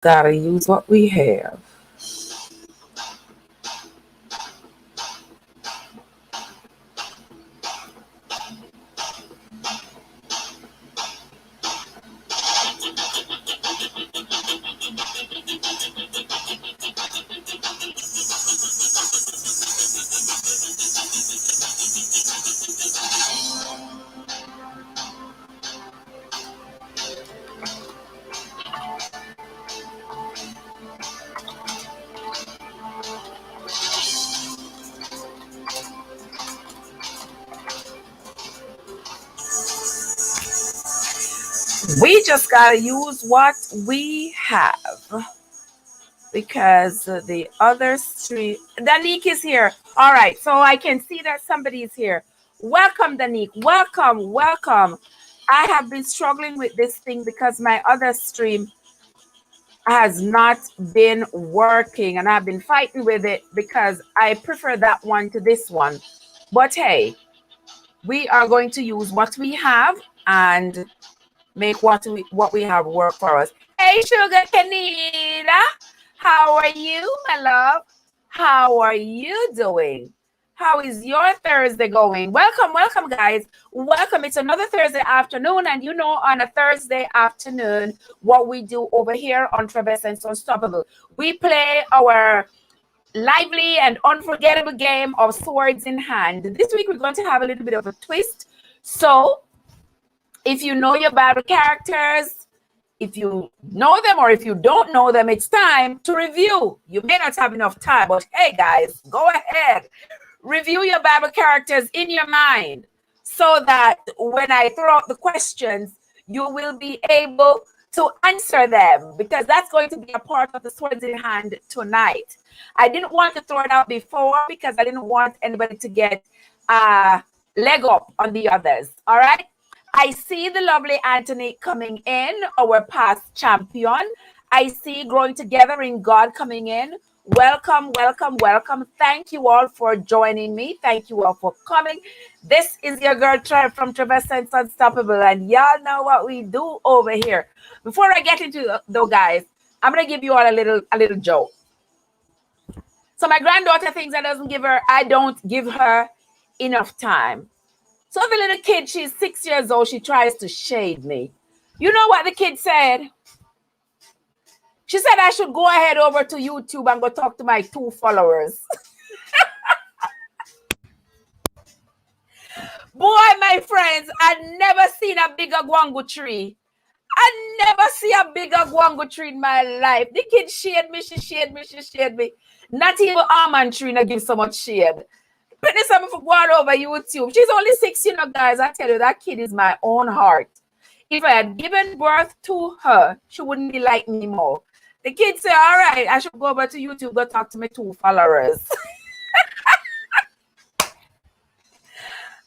Gotta use what we have. We just gotta use what we have because the other stream. Danique is here. All right, so I can see that somebody is here. Welcome, Danique. Welcome, welcome. I have been struggling with this thing because my other stream has not been working and I've been fighting with it because I prefer that one to this one. But hey, we are going to use what we have and make what we have work for us. Hey, Sugar Canida, how are you, my love? How are you doing? How is your Thursday going? Welcome, welcome, guys. Welcome. It's another Thursday afternoon, and you know, on a Thursday afternoon, what we do over here on Trevassence Unstoppable, we play our lively and unforgettable game of Swords in Hand. This week, we're going to have a little bit of a twist. So, if you know your battle characters, if you know them or if you don't know them, it's time to review. You may not have enough time, but hey, guys, go ahead. Review your battle characters in your mind so that when I throw out the questions, you will be able to answer them because that's going to be a part of the Swords in Hand tonight. I didn't want to throw it out before because I didn't want anybody to get a leg up on the others. All right. I see the lovely Anthony coming in, our past champion. I see Growing Together in God coming in. Welcome, welcome, welcome. Thank you all for joining me. Thank you all for coming. This is your girl Trev from Trevassence Unstoppable, and y'all know what we do over here. Before I get into it, though, guys, I'm gonna give you all a little joke. So my granddaughter thinks I don't give her enough time. So the little kid, she's 6 years old, she tries to shade me. You know what the kid said? She said I should go ahead over to YouTube and go talk to my 2 followers. Boy, my friends, I never seen a bigger guango tree. I never see a bigger guango tree in my life. The kid shade me, she shade me, she shade me. Not even almond tree not give so much shade. Pretty something for going over YouTube. She's only 6, guys. I tell you, that kid is my own heart. If I had given birth to her, she wouldn't be like me more. The kid say, all right, I should go over to YouTube, go talk to my 2 followers.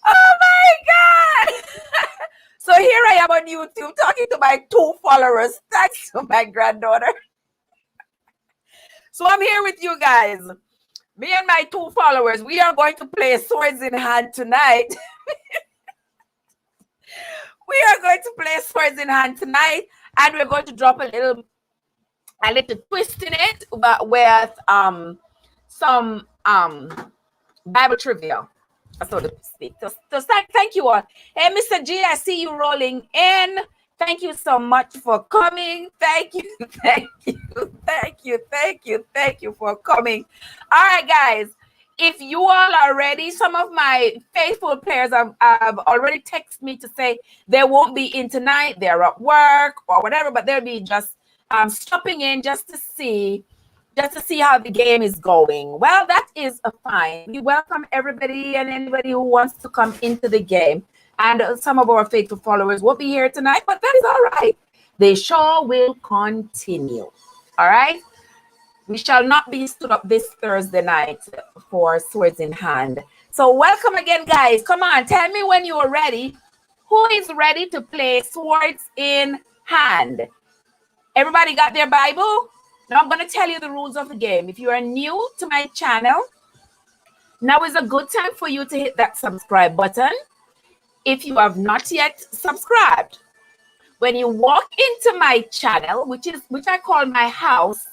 Oh my God. So here I am on YouTube talking to my 2 followers. Thanks to my granddaughter. So I'm here with you guys. Me and my 2 followers, we are going to play Swords in Hand tonight. We are going to play Swords in Hand tonight, and we're going to drop a little twist in it, but with some Bible trivia, so to speak. So thank you all. Hey, Mr. G, I see you rolling in. Thank you so much for coming. Thank you, thank you, thank you, thank you, thank you for coming. All right, guys. If you all are ready, some of my faithful players have already texted me to say they won't be in tonight. They're at work or whatever, but they'll be just stopping in just to see how the game is going. Well, that is fine. We welcome everybody and anybody who wants to come into the game. And some of our faithful followers will be here tonight, but that is all right. The show will continue. All right? We shall not be stood up this Thursday night for Swords in Hand. So welcome again, guys. Come on, tell me when you are ready. Who is ready to play Swords in Hand? Everybody got their Bible? Now I'm going to tell you the rules of the game. If you are new to my channel, now is a good time for you to hit that subscribe button if you have not yet subscribed. When you walk into my channel, which I call my house,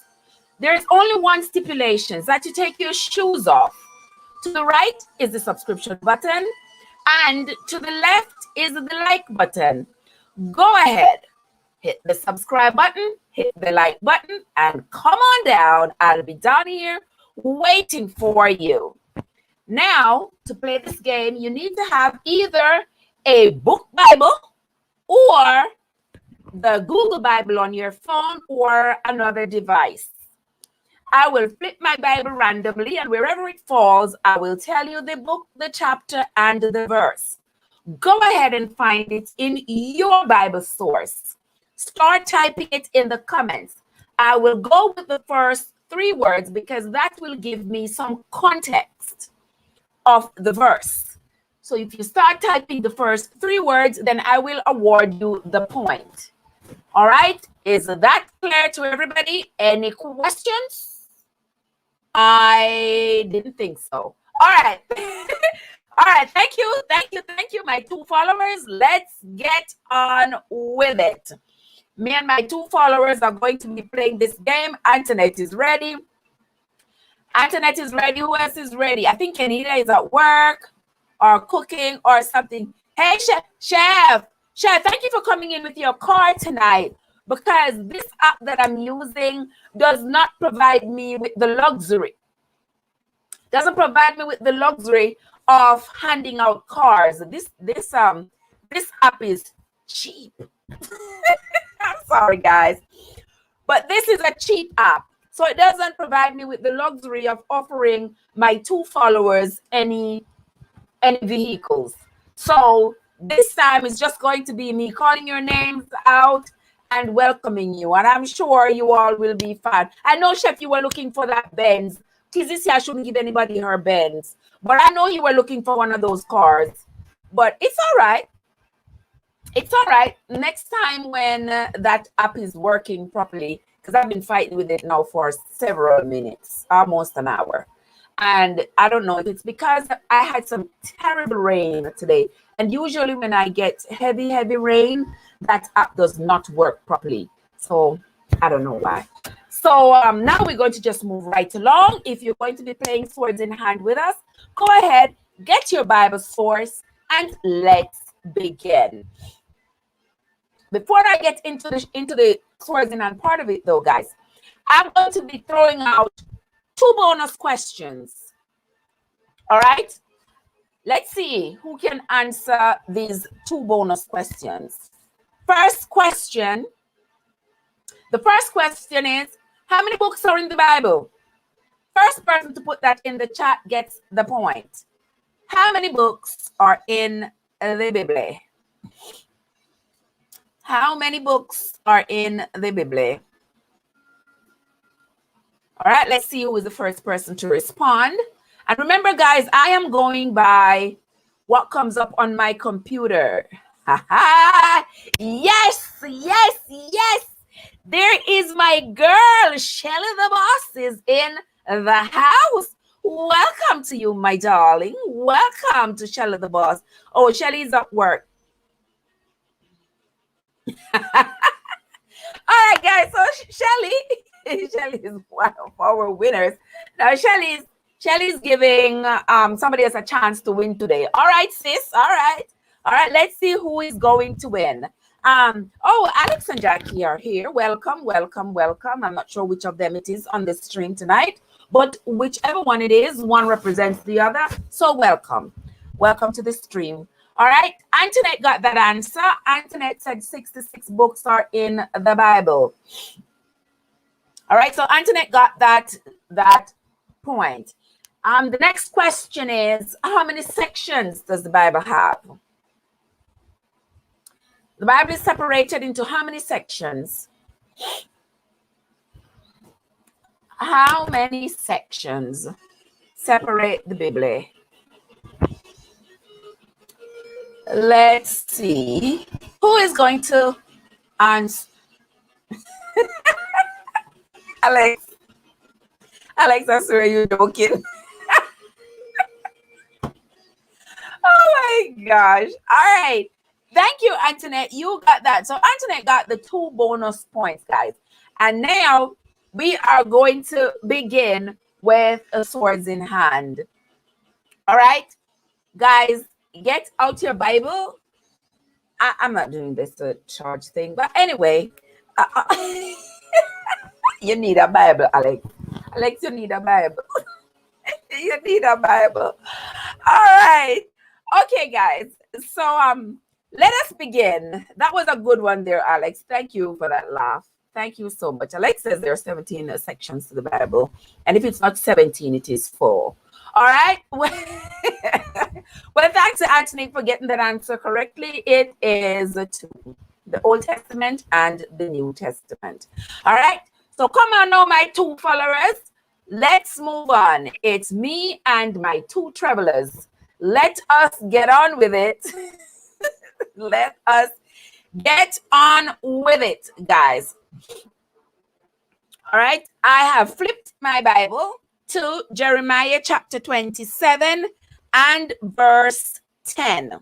there's only one stipulation, that you take your shoes off. To the right is the subscription button, and to the left is the like button. Go ahead, hit the subscribe button, hit the like button, and come on down. I'll be down here waiting for you. Now, to play this game, you need to have either a book Bible or the Google Bible on your phone or another device. I will flip my Bible randomly, and wherever it falls, I will tell you the book, the chapter, and the verse. Go ahead and find it in your Bible source. Start typing it in the comments. I will go with the first 3 words because that will give me some context of the verse. So if you start typing the first 3 words, then I will award you the point. All right? Is that clear to everybody? Any questions? I didn't think so. All right. All right. Thank you. My 2 followers. Let's get on with it. Me and my 2 followers are going to be playing this game. Antoinette is ready. Who else is ready? I think Anita is at work or cooking or something. Hey, Chef, thank you for coming in with your car tonight, because this app that I'm using does not provide me with the luxury. Doesn't provide me with the luxury of handing out cars. This app is cheap. I'm sorry, guys, but this is a cheap app. So it doesn't provide me with the luxury of offering my 2 followers any vehicles. So this time it's just going to be me calling your names out and welcoming you. And I'm sure you all will be fine. I know, Chef, you were looking for that Benz. Kizzy, I shouldn't give anybody her Benz. But I know you were looking for one of those cars. But it's all right. It's all right. Next time when that app is working properly, because I've been fighting with it now for several minutes, almost an hour. And I don't know if it's because I had some terrible rain today. And usually when I get heavy rain, that app does not work properly. So I don't know why. So now we're going to just move right along. If you're going to be playing Swords in Hand with us, go ahead, get your Bible source, and let's begin. Before I get into the Swords in Hand part of it, though, guys, I'm going to be throwing out 2 bonus questions. All right? Let's see who can answer these 2 bonus questions. First question. The first question is, how many books are in the Bible? First person to put that in the chat gets the point. How many books are in the Bible? How many books are in the Bible? All right, let's see who is the first person to respond. And remember, guys, I am going by what comes up on my computer. Yes. There is my girl, Shelly the Boss, is in the house. Welcome to you, my darling. Welcome to Shelly the Boss. Oh, Shelly's at work. All right, guys. So Shelly is one of our winners. Now, Shelly's giving somebody else a chance to win today. All right, sis. All right. Let's see who is going to win. Oh, Alex and Jackie are here. Welcome. I'm not sure which of them it is on the stream tonight, but whichever one it is, one represents the other. So welcome to the stream. All right, Antoinette got that answer. Antoinette said 66 books are in the Bible. All right, so Antoinette got that point. The next question is, how many sections does the Bible have? The Bible is separated into how many sections? How many sections separate the Bible? Let's see. Who is going to answer? Alex, I swear you're joking. Oh my gosh. All right. Thank you, Antoinette. You got that. So Antoinette got the 2 bonus points, guys. And now we are going to begin with a swords in hand. All right, guys, get out your Bible. I'm not doing this charge thing, but anyway, you need a Bible, Alex. Alex, you need a Bible. You need a Bible. All right. Okay, guys. So let us begin. That was a good one there, Alex. Thank you for that laugh. Thank you so much. Alex says there are 17 sections to the Bible, and if it's not 17, it is 4. All right. Well, thanks to Anthony for getting that answer correctly. It is 2, the Old Testament and the New Testament. All right. So come on now, my 2 followers. Let's move on. It's me and my 2 travelers. Let us get on with it. Let us get on with it, guys. All right. I have flipped my Bible to Jeremiah chapter 27 and verse 10.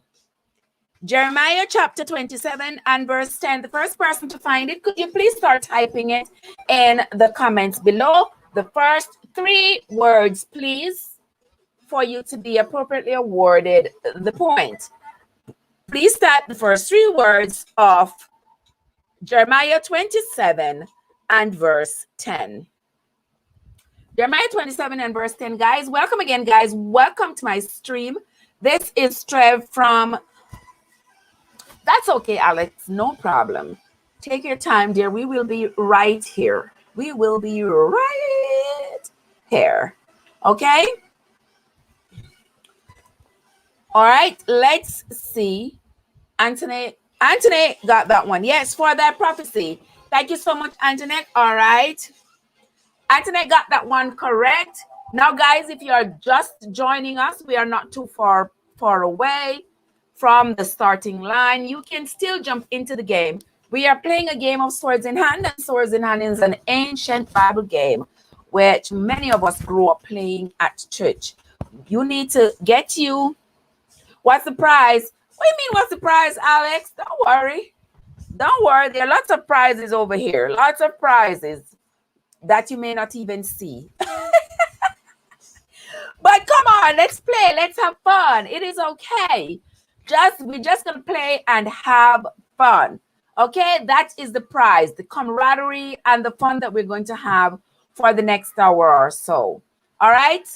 Jeremiah chapter 27 and verse 10. The first person to find it, could you please start typing it in the comments below? The first 3 words, please, for you to be appropriately awarded the point. Please type the first 3 words of Jeremiah 27 and verse 10. Jeremiah 27 and verse 10, guys. Welcome again, guys. Welcome to my stream. This is Trev from... That's okay, Alex. No problem. Take your time, dear. We will be right here. We will be right here. Okay? All right. Let's see. Antoinette got that one. Yes, for that prophecy. Thank you so much, Antoinette. All right. Antoinette got that one correct. Now, guys, if you are just joining us, we are not too far away from the starting line. You can still jump into the game. We are playing a game of Swords in Hand, and Swords in Hand is an ancient Bible game which many of us grew up playing at church. You need to get you... What's the prize? What do you mean, what's the prize, Alex? Don't worry. Don't worry. There are lots of prizes over here. Lots of prizes that you may not even see. But come on, let's play. Let's have fun. It is okay. We're just going to play and have fun. Okay? That is the prize, the camaraderie and the fun that we're going to have for the next hour or so. All right?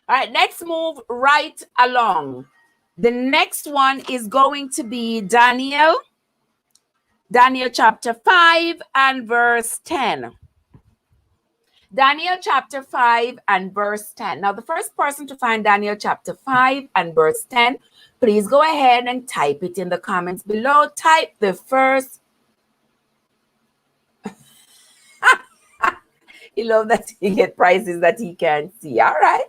All right, let's move right along. The next one is going to be Daniel chapter 5 and verse 10. Daniel chapter 5 and verse 10. Now, the first person to find Daniel chapter 5 and verse 10, please go ahead and type it in the comments below. Type the first. He loves that he get prizes that he can't see. All right.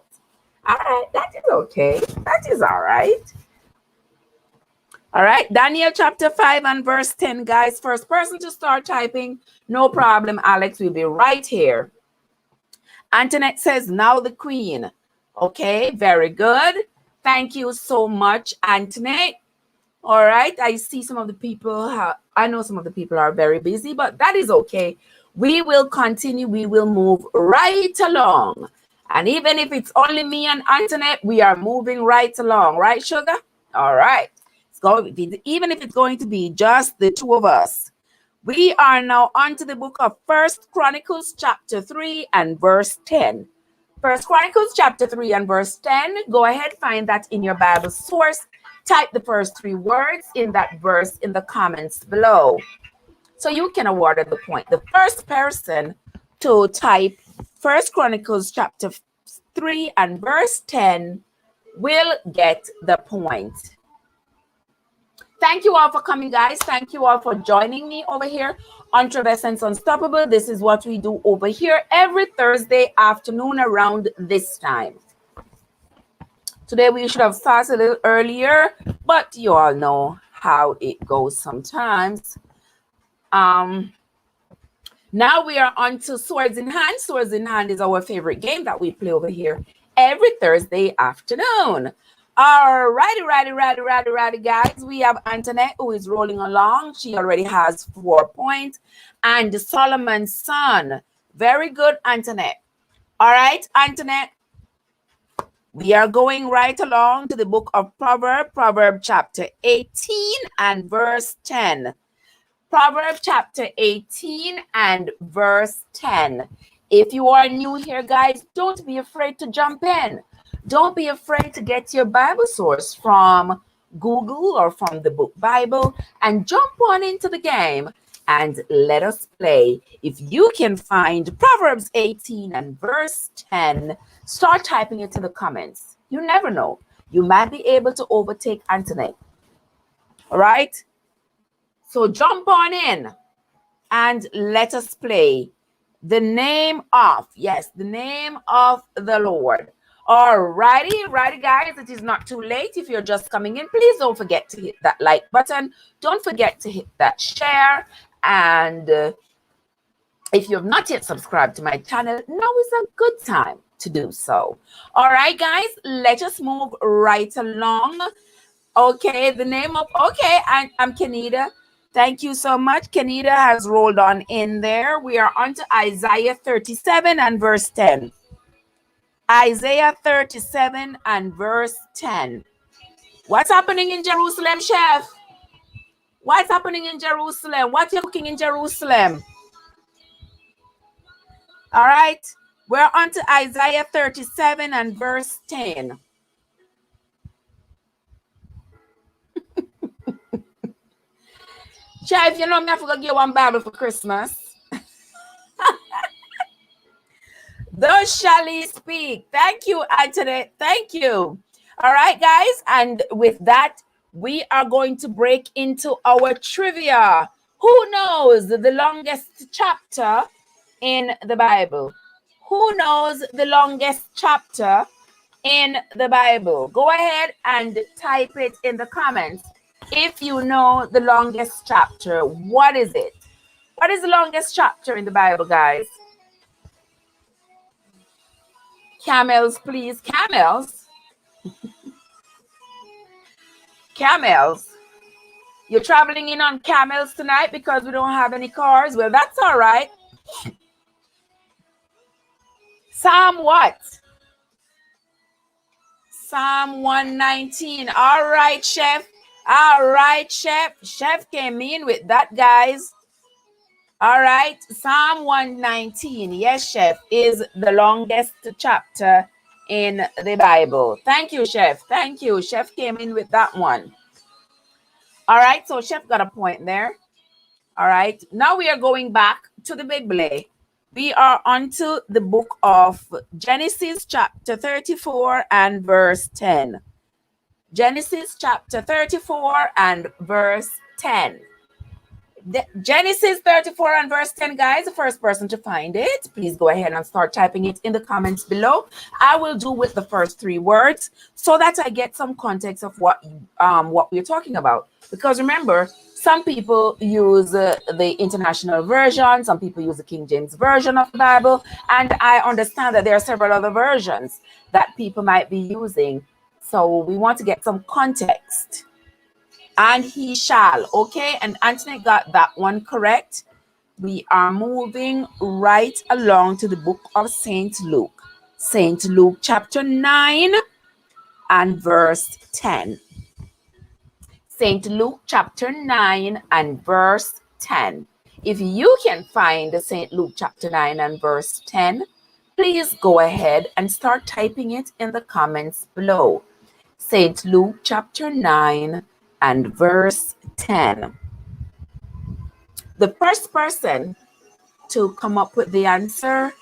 All right. That is okay. That is all right. All right. Daniel chapter 5 and verse 10, guys. First person to start typing. No problem. Alex will be right here. Antoinette says, now the queen. Okay, very good. Thank you so much, Antoinette. All right, I see some of the people, I know some of the people are very busy, but that is okay. We will continue. We will move right along. And even if it's only me and Antoinette, we are moving right along. Right, sugar? All right. Even if it's going to be just the 2 of us. We are now on to the book of 1 Chronicles chapter 3 and verse 10. 1 Chronicles chapter 3 and verse 10. Go ahead, find that in your Bible source. Type the first 3 words in that verse in the comments below, so you can award the point. The first person to type 1 Chronicles chapter 3 and verse 10 will get the point. Thank you all for coming, guys. Thank you all for joining me over here on Trevessence Unstoppable. This is what we do over here every Thursday afternoon around this time. Today we should have started a little earlier, but you all know how it goes sometimes. Now we are on to Swords in Hand. Swords in Hand is our favorite game that we play over here every Thursday afternoon. Righty, guys. We have Antoinette who is rolling along. She already has 4 points. And Solomon's son. Very good, Antoinette. All right, Antoinette. We are going right along to the book of Proverbs chapter 18 and verse 10. Proverbs chapter 18 and verse 10. If you are new here, guys, don't be afraid to jump in. Don't be afraid to get your Bible source from Google or from the book Bible and jump on into the game and let us play. If you can find Proverbs 18 and verse 10, start typing it in the comments. You never know. You might be able to overtake Antoinette. All right? So jump on in and let us play. The name of the Lord. All righty, guys. It is not too late. If you're just coming in, please don't forget to hit that like button. Don't forget to hit that share. And if you have not yet subscribed to my channel, now is a good time to do so. All right, guys, let us move right along. Okay, I'm Kenita. Thank you so much. Kenita has rolled on in there. We are on to Isaiah 37 and verse 10. Isaiah 37 and verse 10. What's happening in Jerusalem, chef? What's happening in Jerusalem? What you're cooking in Jerusalem? All right. We're on to Isaiah 37 and verse 10. Chef, you know I'm going to give one Bible for Christmas. Thus shall he speak. Thank you, Antoinette. Thank you. All right, guys. And with that, we are going to break into our trivia. Who knows the longest chapter in the Bible? Who knows the longest chapter in the Bible? Go ahead and type it in the comments. If you know the longest chapter, what is it? What is the longest chapter in the Bible, guys? Camels, please. Camels. Camels. You're traveling in on camels tonight because we don't have any cars? Well, that's all right. Psalm what? Psalm 119. All right, chef. All right, chef. Chef came in with that, guys. All right. Psalm 119. Yes, chef, is the longest chapter in the Bible. Thank you, chef. Thank you. Chef came in with that one. All right. So chef got a point there. All right. Now we are going back to the Bible. We are on to the book of Genesis chapter 34 and verse 10. Genesis chapter 34 and verse 10. Genesis 34 and verse 10, guys. The first person to find it, please go ahead and start typing it in the comments below. I will do with the first 3 words so that I get some context of what we're talking about. Because remember, some people use the international version, some people use the King James version of the Bible, and I understand that there are several other versions that people might be using. So we want to get some context. And he shall. Okay, and Anthony got that one correct. We are moving right along to the book of St. Luke. St. Luke chapter 9 and verse 10. St. Luke chapter 9 and verse 10. If you can find St. Luke chapter 9 and verse 10, please go ahead and start typing it in the comments below. St. Luke chapter 9 and verse 10. The first person to come up with the answer,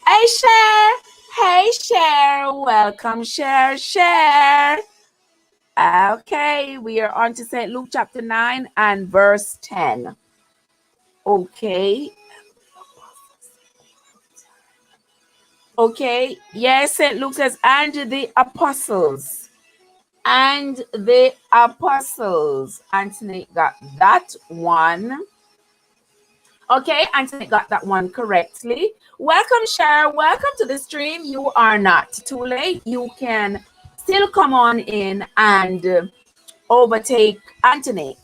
hey, Cher. Hey, Cher. Welcome, Cher. Okay, we are on to St. Luke chapter 9 and verse 10. Okay. Okay, yes, St. Luke says, and the apostles. And the apostles. Anthony got that one. Okay, Anthony got that one correctly. Welcome, Cher. Welcome to the stream. You are not too late. You can still come on in and overtake Anthony.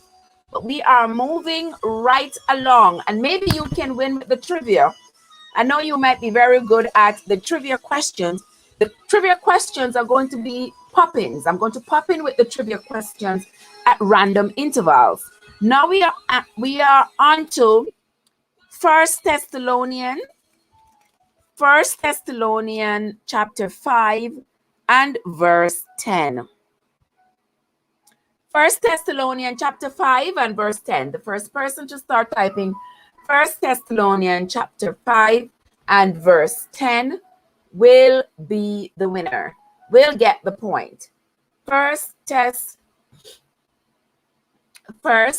But we are moving right along, and maybe you can win with the trivia. I know you might be very good at the trivia questions. The trivia questions are going to be pop-ins. I'm going to pop in with the trivia questions at random intervals. Now we are on to First Thessalonians chapter 5 and verse 10. First Thessalonians chapter 5 and verse 10. The first person to start typing First Thessalonians chapter 5 and verse 10 will be the winner. Will get the point. First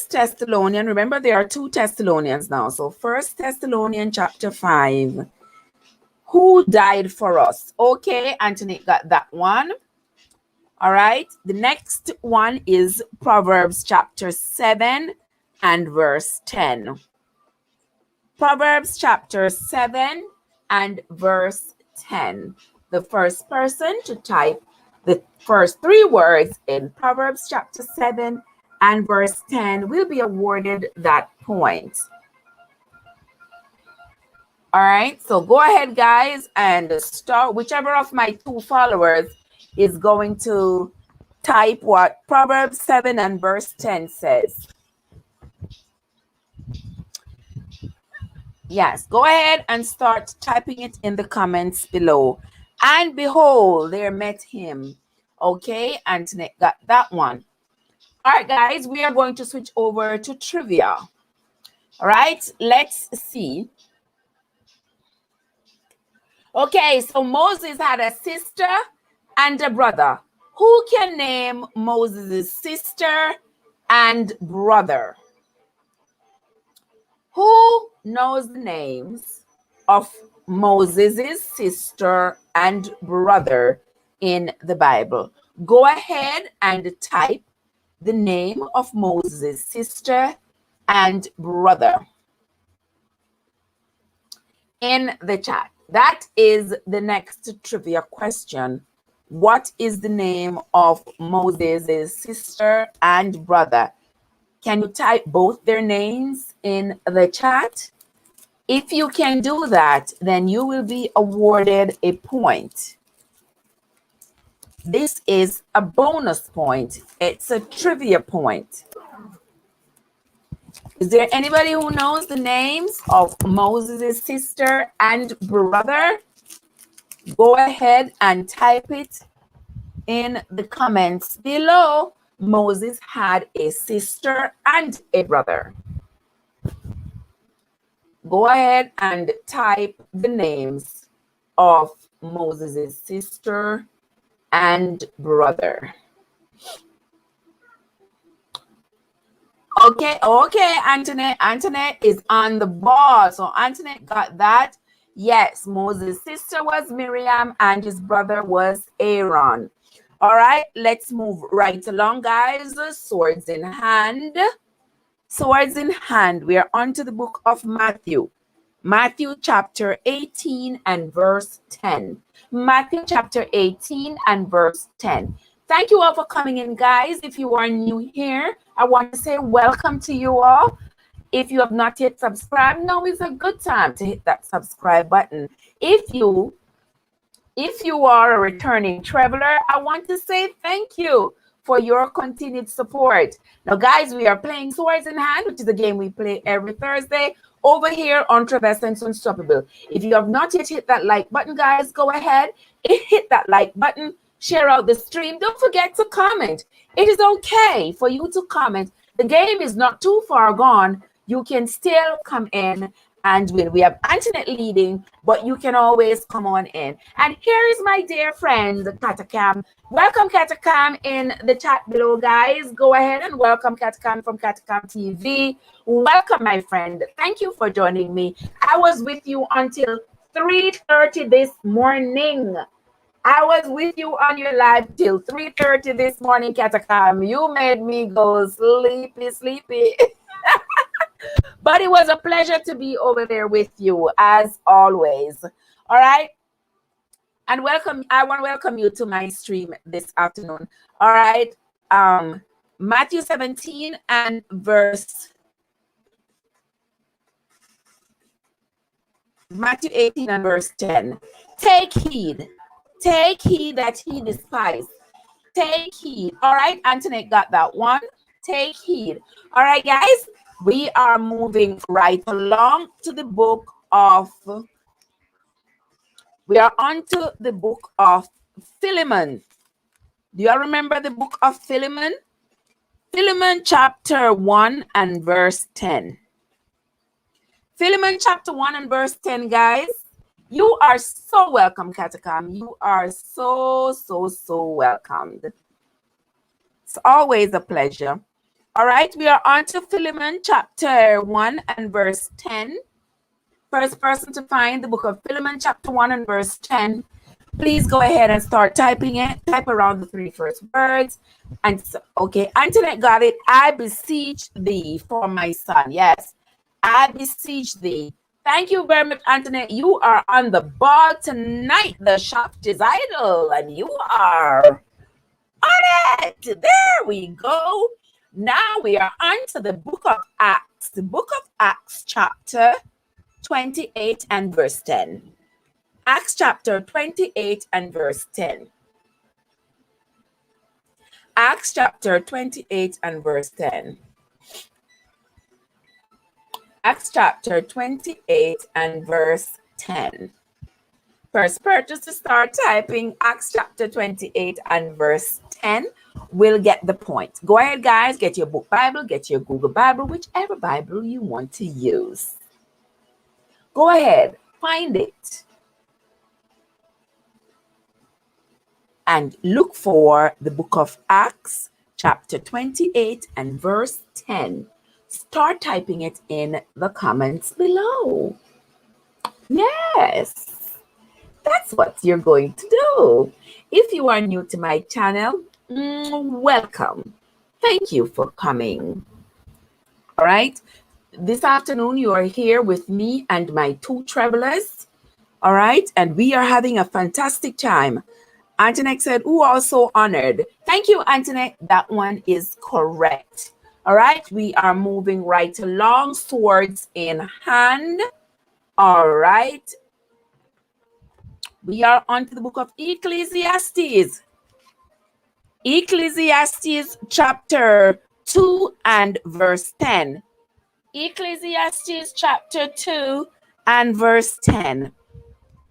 Thessalonians, remember there are 2 Thessalonians now. So First Thessalonians chapter 5. Who died for us? Okay, Anthony got that one. All right. The next one is Proverbs chapter 7 and verse 10. Proverbs chapter 7 and verse 10. The first person to type the first 3 words in Proverbs chapter 7 and verse 10 will be awarded that point. All right, so go ahead, guys, and start. Whichever of my 2 followers is going to type what Proverbs 7 and verse 10 says. Yes, go ahead and start typing it in the comments below. And behold, there met him. Okay, Antoinette got that one. All right, guys, we are going to switch over to trivia. All right, let's see. Okay, so Moses had a sister and a brother. Who can name Moses' sister and brother? Who knows the names of Moses' sister and brother in the Bible? Go ahead and type the name of Moses' sister and brother in the chat. That is the next trivia question. What is the name of Moses' sister and brother? Can you type both their names in the chat? If you can do that, then you will be awarded a point. This is a bonus point. It's a trivia point. Is there anybody who knows the names of Moses' sister and brother? Go ahead and type it in the comments below. Moses had a sister and a brother. Go ahead and type the names of Moses' sister and brother. Okay, Antoinette is on the ball. So Antoinette got that. Yes, Moses' sister was Miriam and his brother was Aaron. All right, let's move right along, guys. Swords in hand. Swords in hand. We are on to the book of Matthew. Matthew chapter 18 and verse 10. Matthew chapter 18 and verse 10. Thank you all for coming in, guys. If you are new here, I want to say welcome to you all. If you have not yet subscribed, now is a good time to hit that subscribe button. If you are a returning traveler, I want to say thank you for your continued support. Now, guys, we are playing Swords in Hand, which is a game we play every Thursday over here on Trevassant's Unstoppable. If you have not yet hit that like button, guys, go ahead, hit that like button, share out the stream. Don't forget to comment. It is okay for you to comment. The game is not too far gone. You can still come in and win. We have Antoinette leading, but you can always come on in. And here is my dear friend, Katakam. Welcome, Katakam, in the chat below, guys. Go ahead and welcome Katakam from Katakam TV. Welcome, my friend. Thank you for joining me. I was with you until 3:30 this morning. I was with you on your live till 3:30 this morning, Katakam. You made me go sleepy. But it was a pleasure to be over there with you, as always. All right. And welcome, I want to welcome you to my stream this afternoon. All right. Matthew 17 and Matthew 18 and verse 10. Take heed that he despise. Take heed. All right, Antoinette got that one. Take heed. All right, guys, we are moving right along to the book of, we are on to the book of Philemon. Do you all remember the book of Philemon? Philemon chapter 1 and verse 10. Philemon chapter 1 and verse 10, guys. You are so welcome, Katakam. You are so welcomed. It's always a pleasure. All right, we are on to Philemon chapter 1 and verse 10. First person to find the book of Philemon chapter 1 and verse 10, please go ahead and start typing it. Type around the 3 first words. And so, okay, Antoinette got it. I beseech thee for my son. Yes, I beseech thee. Thank you very much, Antoinette. You are on the ball tonight. The shop is idle, and you are on it. There we go. Now we are on to the book of Acts. The book of Acts, chapter 28 and verse 10. Acts chapter 28 and verse 10. Acts chapter 28 and verse 10. Acts chapter 28 and verse 10. First purchase to start typing Acts chapter 28 and verse 10 will get the point. Go ahead, guys, get your book Bible, get your Google Bible, whichever Bible you want to use. Go ahead, find it. And look for the book of Acts chapter 28 and verse 10. Start typing it in the comments below. Yes, that's what you're going to do. If you are new to my channel, welcome. Thank you for coming. All right. This afternoon, you are here with me and my 2 travelers. All right. And we are having a fantastic time. Antoinette said, "Ooh, also honored." Thank you, Antoinette. That one is correct. All right, we are moving right along, swords in hand. All right. We are on to the book of Ecclesiastes. Ecclesiastes chapter 2 and verse 10. Ecclesiastes chapter 2 and verse 10.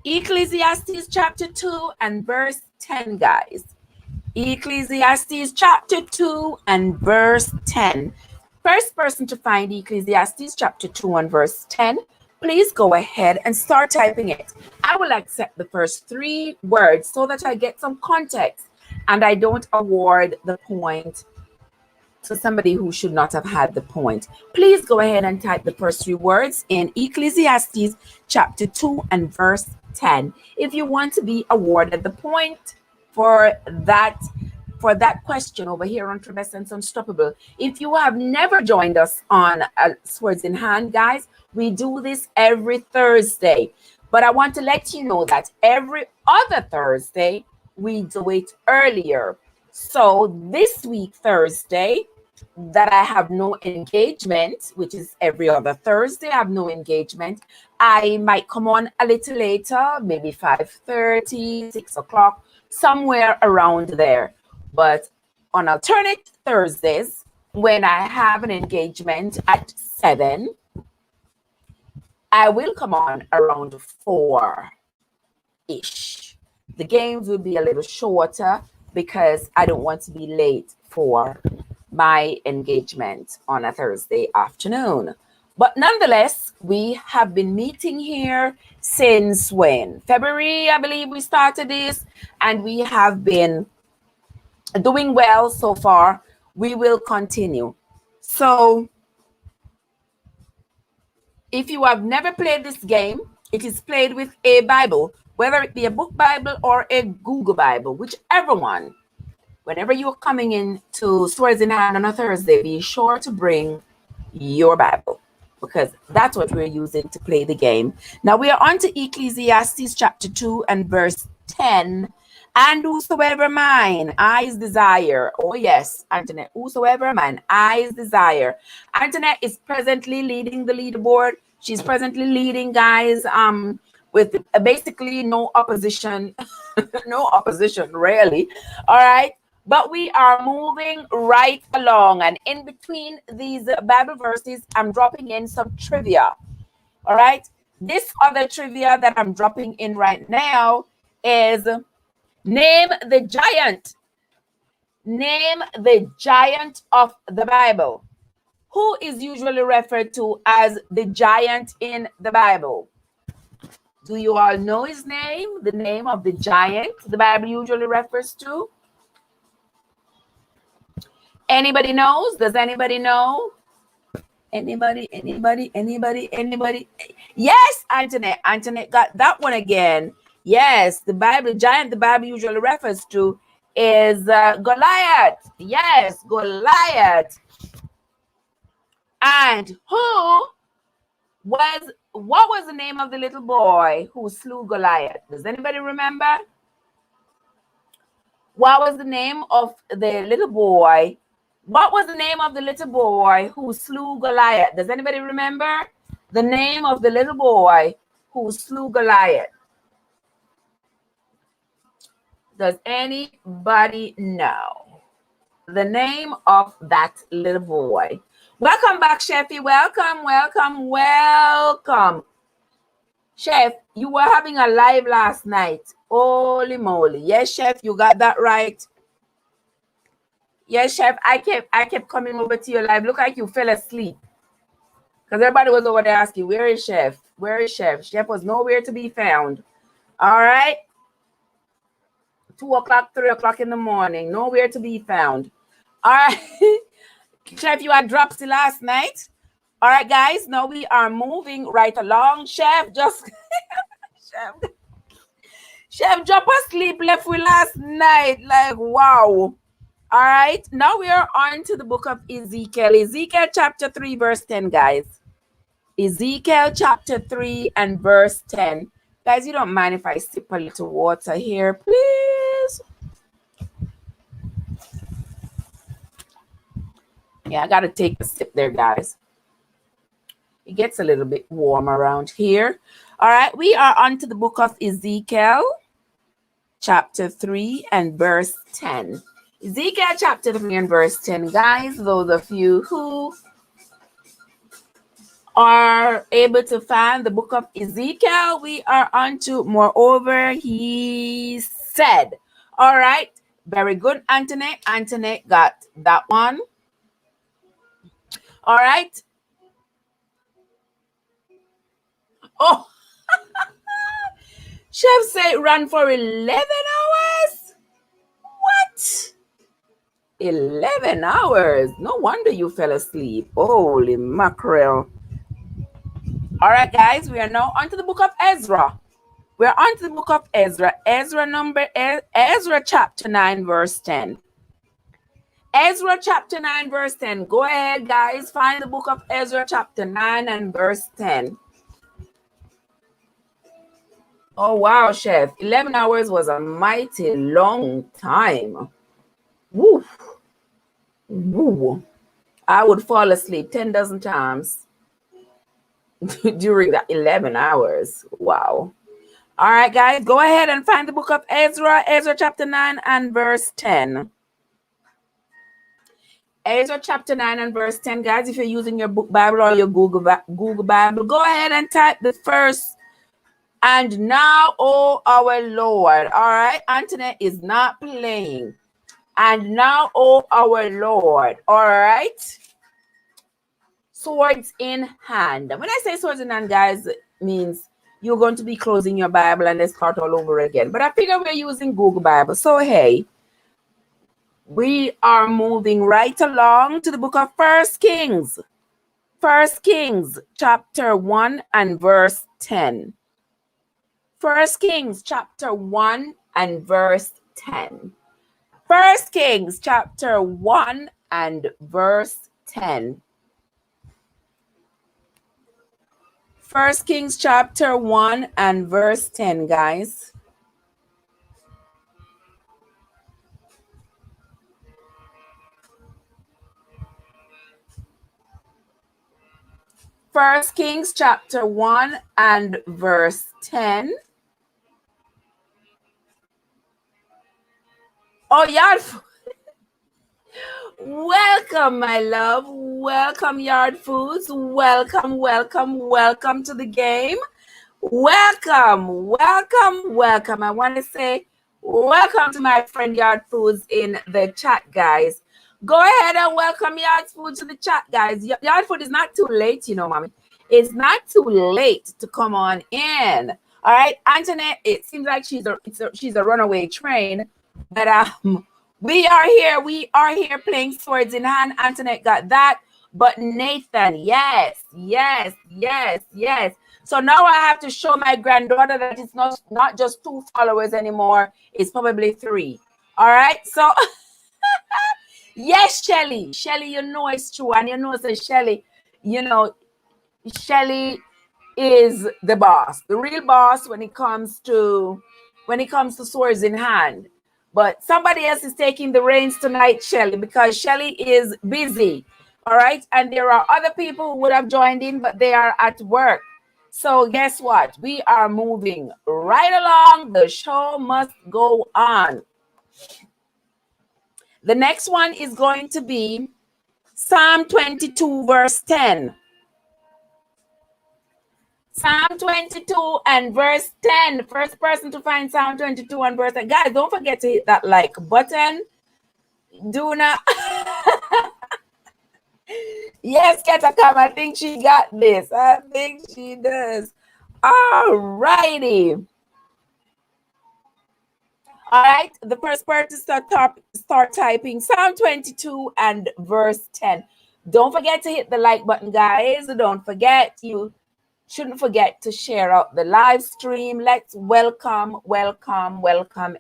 Ecclesiastes chapter 2 and verse 10, guys. Ecclesiastes chapter 2 and verse 10. First person to find Ecclesiastes chapter 2 and verse 10, please go ahead and start typing it. I will accept the first 3 words so that I get some context and I don't award the point to somebody who should not have had the point. Please go ahead and type the first 3 words in Ecclesiastes chapter 2 and verse 10 if you want to be awarded the point for that question over here on Trevisance Unstoppable. If you have never joined us on Swords in Hand, guys, we do this every Thursday. But I want to let you know that every other Thursday, we do it earlier. So this week, Thursday, that I have no engagement, which is every other Thursday, I have no engagement. I might come on a little later, maybe 5:30, 6 o'clock, somewhere around there. But on alternate Thursdays, when I have an engagement at 7, I will come on around 4-ish. The games will be a little shorter because I don't want to be late for my engagement on a Thursday afternoon. But nonetheless, we have been meeting here since when? February, I believe we started this, and we have been doing well so far. We will continue. So if you have never played this game, it is played with a Bible, whether it be a book Bible or a Google Bible, whichever one. Whenever you're coming in to Swords in Hand on a Thursday, be sure to bring your Bible, because that's what we're using to play the game. Now we are on to Ecclesiastes chapter 2 and verse 10. And whosoever mine eyes desire. Oh, yes, Antoinette. Whosoever mine eyes desire. Antoinette is presently leading the leaderboard. She's presently leading, guys, with basically no opposition. No opposition, really. All right. But we are moving right along. And in between these Bible verses, I'm dropping in some trivia. All right. This other trivia that I'm dropping in right now is name the giant. Name the giant of the Bible. Who is usually referred to as the giant in the Bible? Do you all know his name? The name of the giant the Bible usually refers to? Anybody knows? Does anybody know? Anybody? Yes, Antoinette. Antoinette got that one again. Yes, the giant the Bible usually refers to is Goliath. Yes, Goliath. And what was the name of the little boy who slew Goliath? Does anybody remember? What was the name of the little boy? What was the name of the little boy who slew Goliath? Does anybody remember the name of the little boy who slew Goliath? Does anybody know the name of that little boy? Welcome back, Chefy. Welcome. Chef, you were having a live last night. Holy moly. Yes, Chef, you got that right. Yes, Chef, I kept coming over to your live. Look like you fell asleep. Because everybody was over there asking, where is Chef? Where is Chef? Chef was nowhere to be found. All right. 2 o'clock, 3 o'clock in the morning. Nowhere to be found. All right. Chef, you had dropsy last night. All right, guys. Now we are moving right along. Chef, just... Chef drop asleep left with last night. Like, wow. All right, now we are on to the book of Ezekiel. Ezekiel chapter 3, verse 10, guys. Ezekiel chapter 3 and verse 10. Guys, you don't mind if I sip a little water here, please? Yeah, I got to take a sip there, guys. It gets a little bit warm around here. All right, we are on to the book of Ezekiel chapter 3 and verse 10. Ezekiel chapter 3 and verse 10, guys. Those of you who are able to find the book of Ezekiel, we are on to moreover, he said. All right. Very good, Antoinette. Antoinette got that one. All right. Oh, Chef said run for 11 hours. What? 11 hours. No wonder you fell asleep. Holy mackerel. All right, guys, we are now on to the book of Ezra. We're on to the book of Ezra. Ezra chapter 9, verse 10. Ezra chapter 9, verse 10. Go ahead, guys. Find the book of Ezra chapter 9 and verse 10. Oh, wow, Chef. 11 hours was a mighty long time. Woo. Woo. I would fall asleep 10 dozen times during that 11 hours. Wow. All right, guys, go ahead and find the book of Ezra. Ezra chapter 9 and verse 10. Ezra chapter 9 and verse 10. Guys, if you're using your book Bible or your Google Bible, go ahead and type the first. And now, oh, our Lord. All right, Antoinette is not playing. And now, oh, our Lord. All right. Swords in hand. When I say swords in hand, guys, it means you're going to be closing your Bible and let's start all over again. But I figure we're using Google Bible. So, hey, we are moving right along to the book of 1 Kings. 1 Kings chapter 1 and verse 10. 1 Kings chapter 1 and verse 10. 1 Kings chapter 1 and verse 10. 1 Kings chapter 1 and verse 10, guys. First Kings chapter 1 and verse 10. Oh, Yard Food. Welcome, my love. Welcome, Yard Foods. Welcome, welcome, welcome to the game. Welcome, welcome, welcome. I want to say welcome to my friend Yard Foods in the chat, guys. Go ahead and welcome Yard Food to the chat, guys. Yard Food is not too late, you know, mommy. It's not too late to come on in. All right, Antoinette, it seems like she's a runaway train, but we are here. We are here playing Swords in Hand. Antoinette got that, but Nathan, yes. So now I have to show my granddaughter that it's not just 2 followers anymore. It's probably 3. All right. So yes, Shelly, you know it's true, and you know, so Shelly, you know, Shelly is the boss, the real boss when it comes to Swords in Hand. But somebody else is taking the reins tonight, Shelly, because Shelly is busy. All right, and there are other people who would have joined in, but they are at work. So guess what? We are moving right along. The show must go on. The next one is going to be Psalm 22, verse 10. Psalm 22 and verse 10. First person to find Psalm 22 and verse 10. Guys, don't forget to hit that like button. Do not. Yes, Katakam, I think she got this. I think she does. All righty. All right. The first person to start typing Psalm 22 and verse 10. Don't forget to hit the like button, guys. Don't forget, you shouldn't forget to share out the live stream. Let's welcome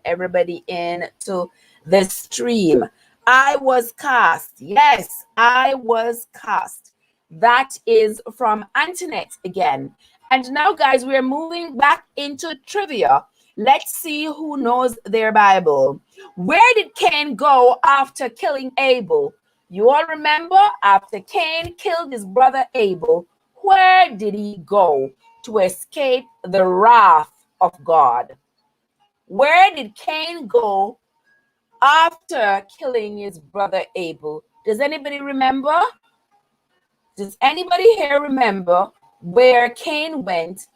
everybody into the stream. I was cast. Yes, I was cast. That is from Antoinette again. And now, guys, we're moving back into trivia. Let's see who knows their Bible. Where did Cain go after killing Abel? You all remember, after Cain killed his brother Abel, where did he go to escape the wrath of God? Where did Cain go after killing his brother Abel? Does anybody remember? Does anybody here remember where Cain went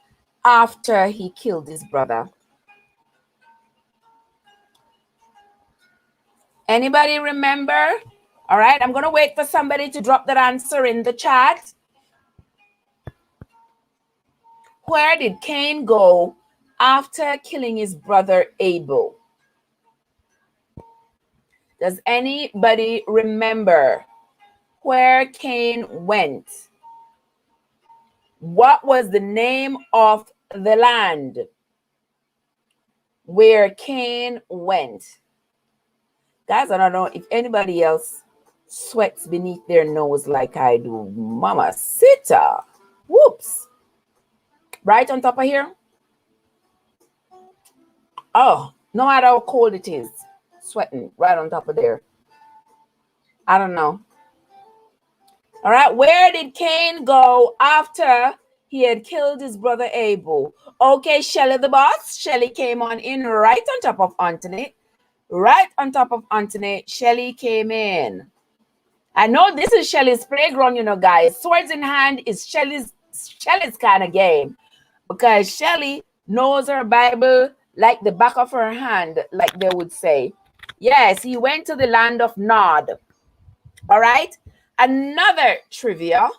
after he killed his brother? Anybody remember? All right, I'm going to wait for somebody to drop that answer in the chat. Where did Cain go after killing his brother Abel? Does anybody remember where Cain went? What was the name of the land where Cain went? Guys, I don't know if anybody else sweats beneath their nose like I do. Mama Sita. Whoops. Right on top of here. Oh, no matter how cold it is, sweating right on top of there. I don't know. All right, where did Cain go after he had killed his brother Abel? Okay, Shelly the boss. Shelly came on in right on top of Anthony. Right on top of Anthony, Shelly came in. I know this is Shelly's playground, you know, guys. Swords in Hand is Shelly's kind of game, because Shelly knows her Bible like the back of her hand, like they would say. Yes, he went to the land of Nod. All right. Another trivia.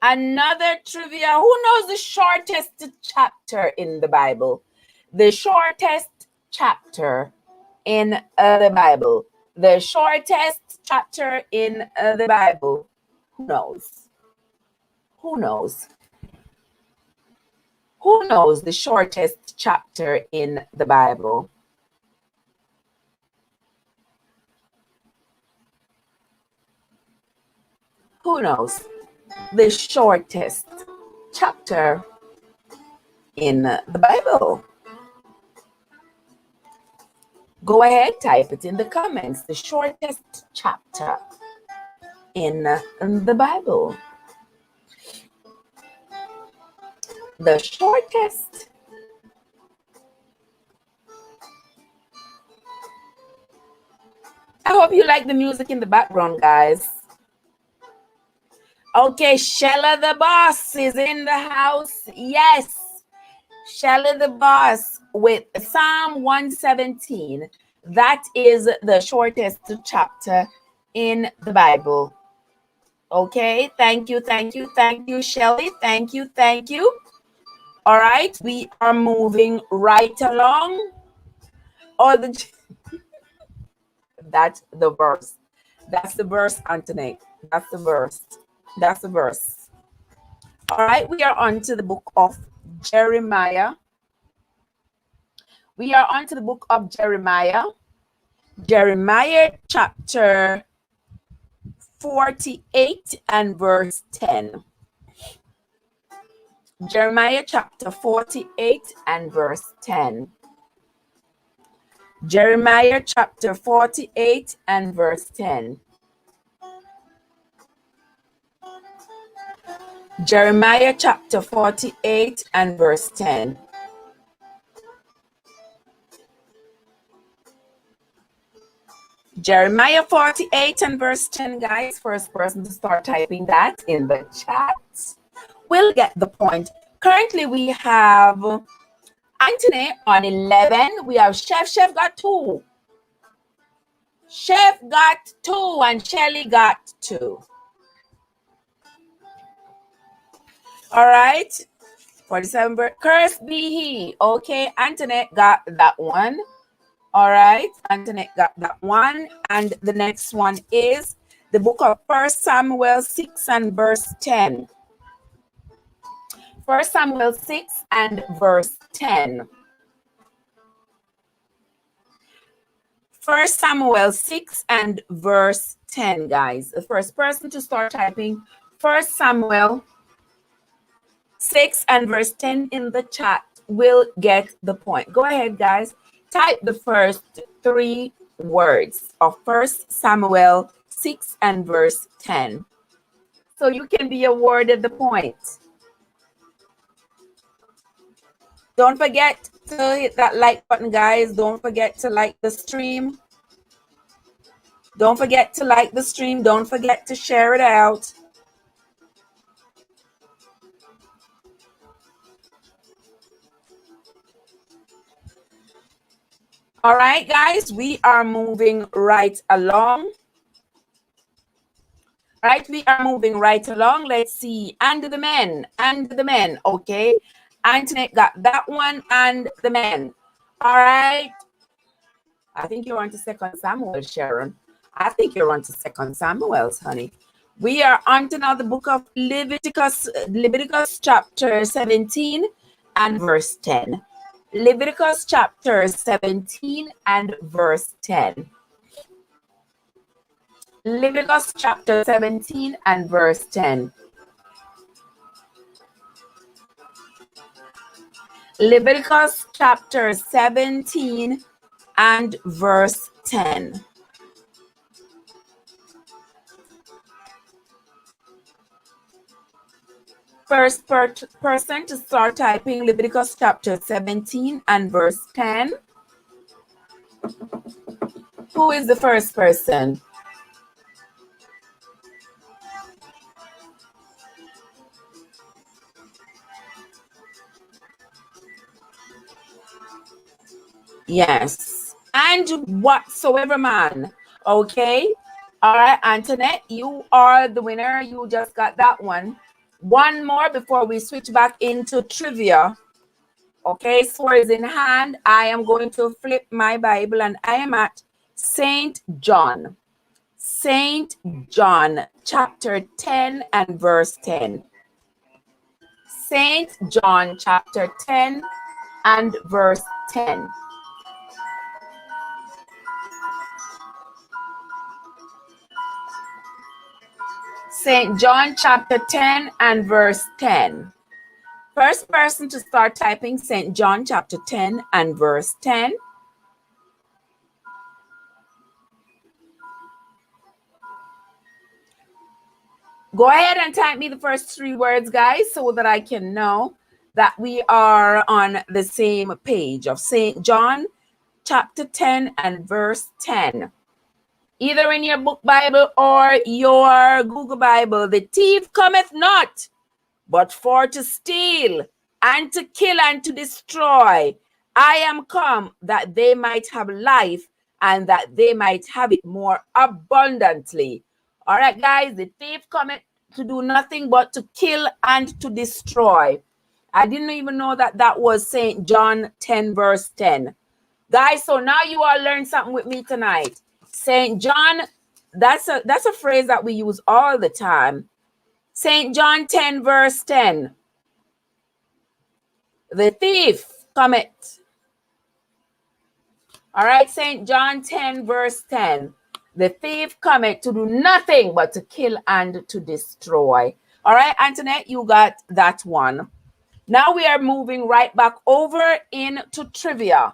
Who knows the shortest chapter in the Bible? The shortest chapter in the Bible. The shortest chapter in the Bible. Who knows? Who knows? Who knows the shortest chapter in the Bible? Who knows the shortest chapter in the Bible? Go ahead, type it in the comments. The shortest chapter in the Bible. the shortest. I hope you like the music in the background, guys. Okay, Shella the Boss is in the house. Yes, Shella the Boss with Psalm 117. That is the shortest chapter in the Bible. Okay, thank you, Shelly. Thank you. All right, we are moving right along. That's the verse. That's the verse, Anthony. That's the verse. That's the verse. All right, we are on to the book of Jeremiah. We are on to the book of Jeremiah. Jeremiah chapter 48 and verse 10. Jeremiah chapter 48 and verse 10. Jeremiah chapter 48 and verse 10. Jeremiah chapter 48 and verse 10. Jeremiah 48 and verse 10, guys. First person to start typing that in the chat will get the point. Currently, we have Anthony on 11. We have Chef got 2. Chef got 2 and Shelly got 2. All right. 47. Cursed be he. Okay, Antoinette got that one. All right, Antoinette got that one. And the next one is the book of 1 Samuel 6 and verse 10. 1 Samuel 6 and verse 10. 1 Samuel 6 and verse 10, guys. The first person to start typing 1 Samuel 6 and verse 10 in the chat will get the point. Go ahead, guys. Type the first 3 words of 1 Samuel 6 and verse 10. So you can be awarded the point. Don't forget to hit that like button, guys. Don't forget to like the stream. Don't forget to like the stream. Don't forget to share it out. All right, guys, we are moving right along. Right, we are moving right along. Let's see. And the men. Okay. Antoinette got that one and the men. All right. I think you're on to 2 Samuel, Sharon. I think you're on to 2 Samuel's, honey. We are on to now the book of Leviticus chapter 17 and verse 10. Leviticus chapter 17 and verse 10. Leviticus chapter 17 and verse 10. Leviticus chapter 17 and verse 10. First person to start typing Leviticus chapter 17 and verse 10. Who is the first person? Yes. And whatsoever man. Okay. All right, Antoinette, you are the winner. You just got that one. One more before we switch back into trivia. Okay, swords in hand. I am going to flip my Bible and I am at St. John. St. John chapter 10 and verse 10. St. John chapter 10 and verse 10. St. John chapter 10 and verse 10. First person to start typing St. John chapter 10 and verse 10. Go ahead and type me the first 3 words, guys, so that I can know that we are on the same page of St. John chapter 10 and verse 10. Either in your book Bible or your Google Bible, the thief cometh not, but for to steal and to kill and to destroy. I am come that they might have life and that they might have it more abundantly. All right, guys, the thief cometh to do nothing but to kill and to destroy. I didn't even know that that was St. John 10 verse 10. Guys, so now you all learn something with me tonight. St. John, that's a phrase that we use all the time. St. John 10 verse 10. The thief cometh. All right, St. John 10 verse 10. The thief cometh to do nothing but to kill and to destroy. All right, Antoinette, you got that one. Now we are moving right back over into trivia.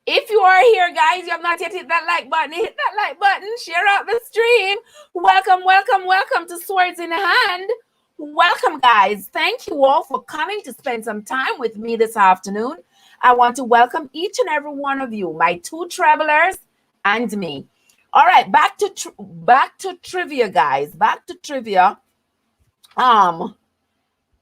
If you are here, guys, you have not yet hit that like button. Hit that like button. Share out the stream. Welcome, welcome, welcome to Swords in Hand. Welcome, guys. Thank you all for coming to spend some time with me this afternoon. I want to welcome each and every one of you, my two travelers and me. All right, back to trivia, guys. Back to trivia.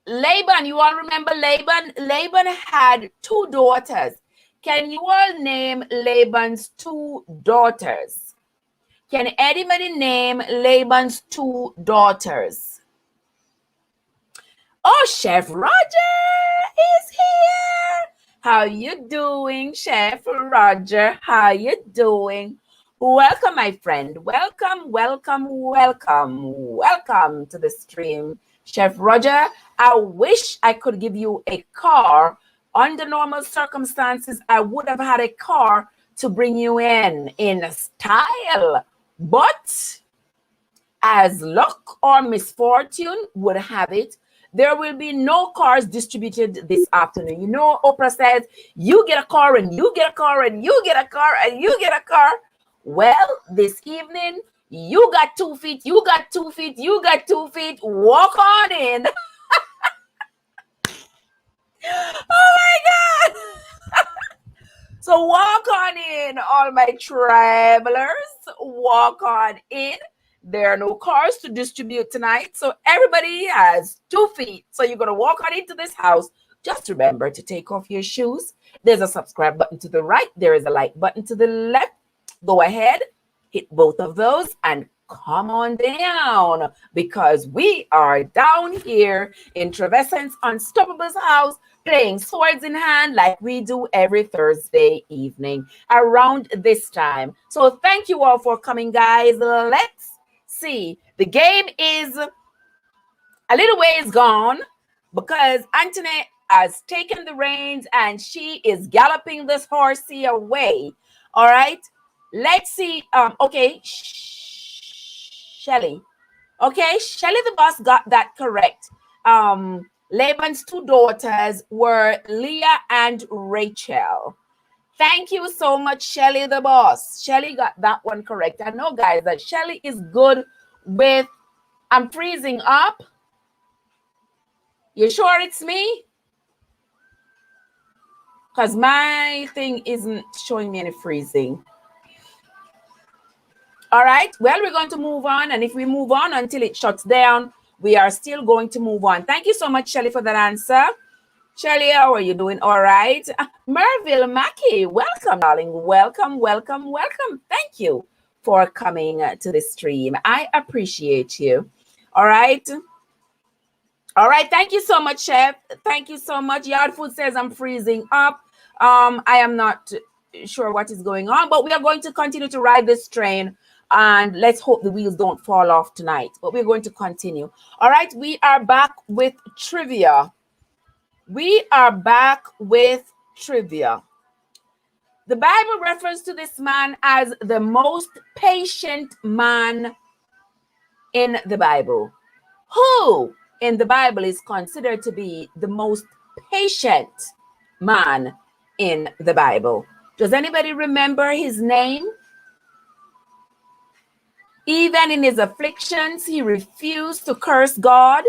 Laban, you all remember Laban? Laban had two daughters. Can you all name Laban's two daughters? Can anybody name Laban's two daughters? Oh, Chef Roger is here. How you doing, Chef Roger? How you doing? Welcome, my friend. Welcome, welcome, welcome. Welcome to the stream, Chef Roger. I wish I could give you a car. Under normal circumstances, I would have had a car to bring you in style. But as luck or misfortune would have it, there will be no cars distributed this afternoon. You know, Oprah says, you get a car and you get a car and you get a car and you get a car. Well, this evening, you got 2 feet, you got 2 feet, you got 2 feet. Walk on in. Oh my God. So walk on in, all my travelers. Walk on in. There are no cars to distribute tonight. So everybody has 2 feet. So you're going to walk on into this house. Just remember to take off your shoes. There's a subscribe button to the right. There is a like button to the left. Go ahead, hit both of those and come on down, because we are down here in Travescence Unstoppable's house playing Swords in Hand like we do every Thursday evening around this time. So thank you all for coming, guys. Let's see. The game is a little ways gone because Antoinette has taken the reins and she is galloping this horsey away. All right. Let's see. Okay. Shelly. Okay. Shelly the boss got that correct. Laban's two daughters were Leah and Rachel. Thank you so much, Shelly the boss. Shelly got that one correct. I know, guys, that Shelly is good with, I'm freezing up. You sure it's me? Because my thing isn't showing me any freezing. All right, well, we're going to move on. And if we move on until it shuts down, we are still going to move on. Thank you so much, Shelly, for that answer. Shelly, how are you doing? All right. Merville Mackey, welcome, darling. Welcome, welcome, welcome. Thank you for coming to the stream. I appreciate you. All right. All right. Thank you so much, Chef. Thank you so much. Yard Food says I'm freezing up. I am not sure what is going on, but we are going to continue to ride this train. And let's hope the wheels don't fall off tonight. But we're going to continue. All right. We are back with trivia. We are back with trivia. The Bible refers to this man as the most patient man in the Bible. Who in the Bible is considered to be the most patient man in the Bible? Does anybody remember his name? Even in his afflictions, he refused to curse God.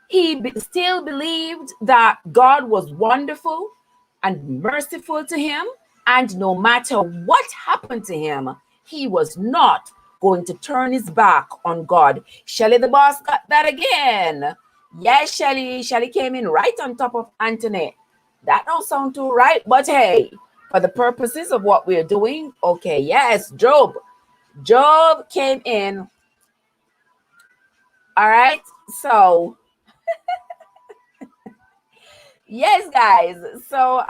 Still believed that God was wonderful and merciful to him. And no matter what happened to him, he was not going to turn his back on God. Shelly the boss got that again. Yes, Shelly. Shelly came in right on top of Antoinette. That don't sound too right, but hey, for the purposes of what we're doing, okay, yes, Job. Job came in. All right, so yes, guys. So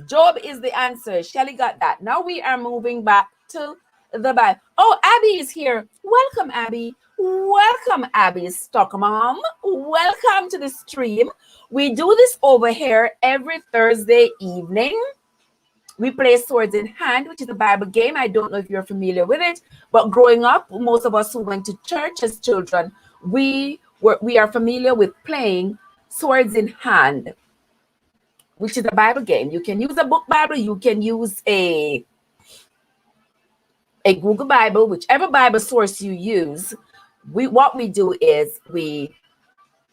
Job is the answer. Shelly got that. Now we are moving back to the Bible. Oh, Abby is here. Welcome, Abby. Welcome, Abby Stock Mom. Welcome to the stream. We do this over here every Thursday evening. We play Swords in Hand, which is a Bible game. I don't know if you're familiar with it, but growing up, most of us who went to church as children, we are familiar with playing Swords in Hand, which is a Bible game. You can use a book Bible, you can use a Google Bible, whichever Bible source you use. What we do is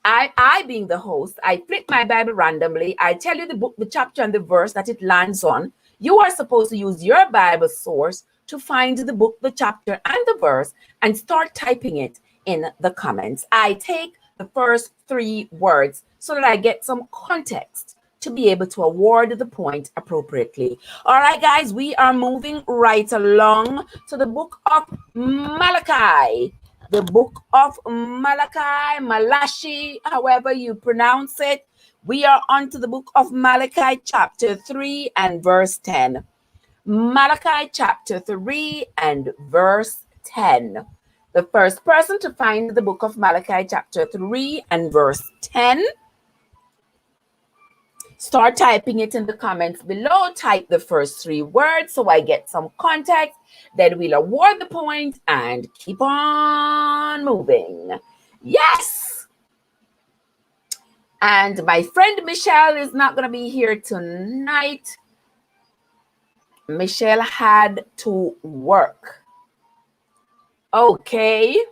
I being the host, I flip my Bible randomly. I tell you the book, the chapter, and the verse that it lands on. You are supposed to use your Bible source to find the book, the chapter, and the verse and start typing it in the comments. I take the first 3 words so that I get some context to be able to award the point appropriately. All right, guys, we are moving right along to the book of Malachi. The book of Malachi, Malachi, however you pronounce it. We are on to the book of Malachi, chapter 3 and verse 10. Malachi, chapter 3 and verse 10. The first person to find the book of Malachi, chapter 3 and verse 10, start typing it in the comments below. Type the first 3 words so I get some context. Then we'll award the point and keep on moving. Yes! And my friend Michelle is not going to be here tonight. Michelle had to work. Okay.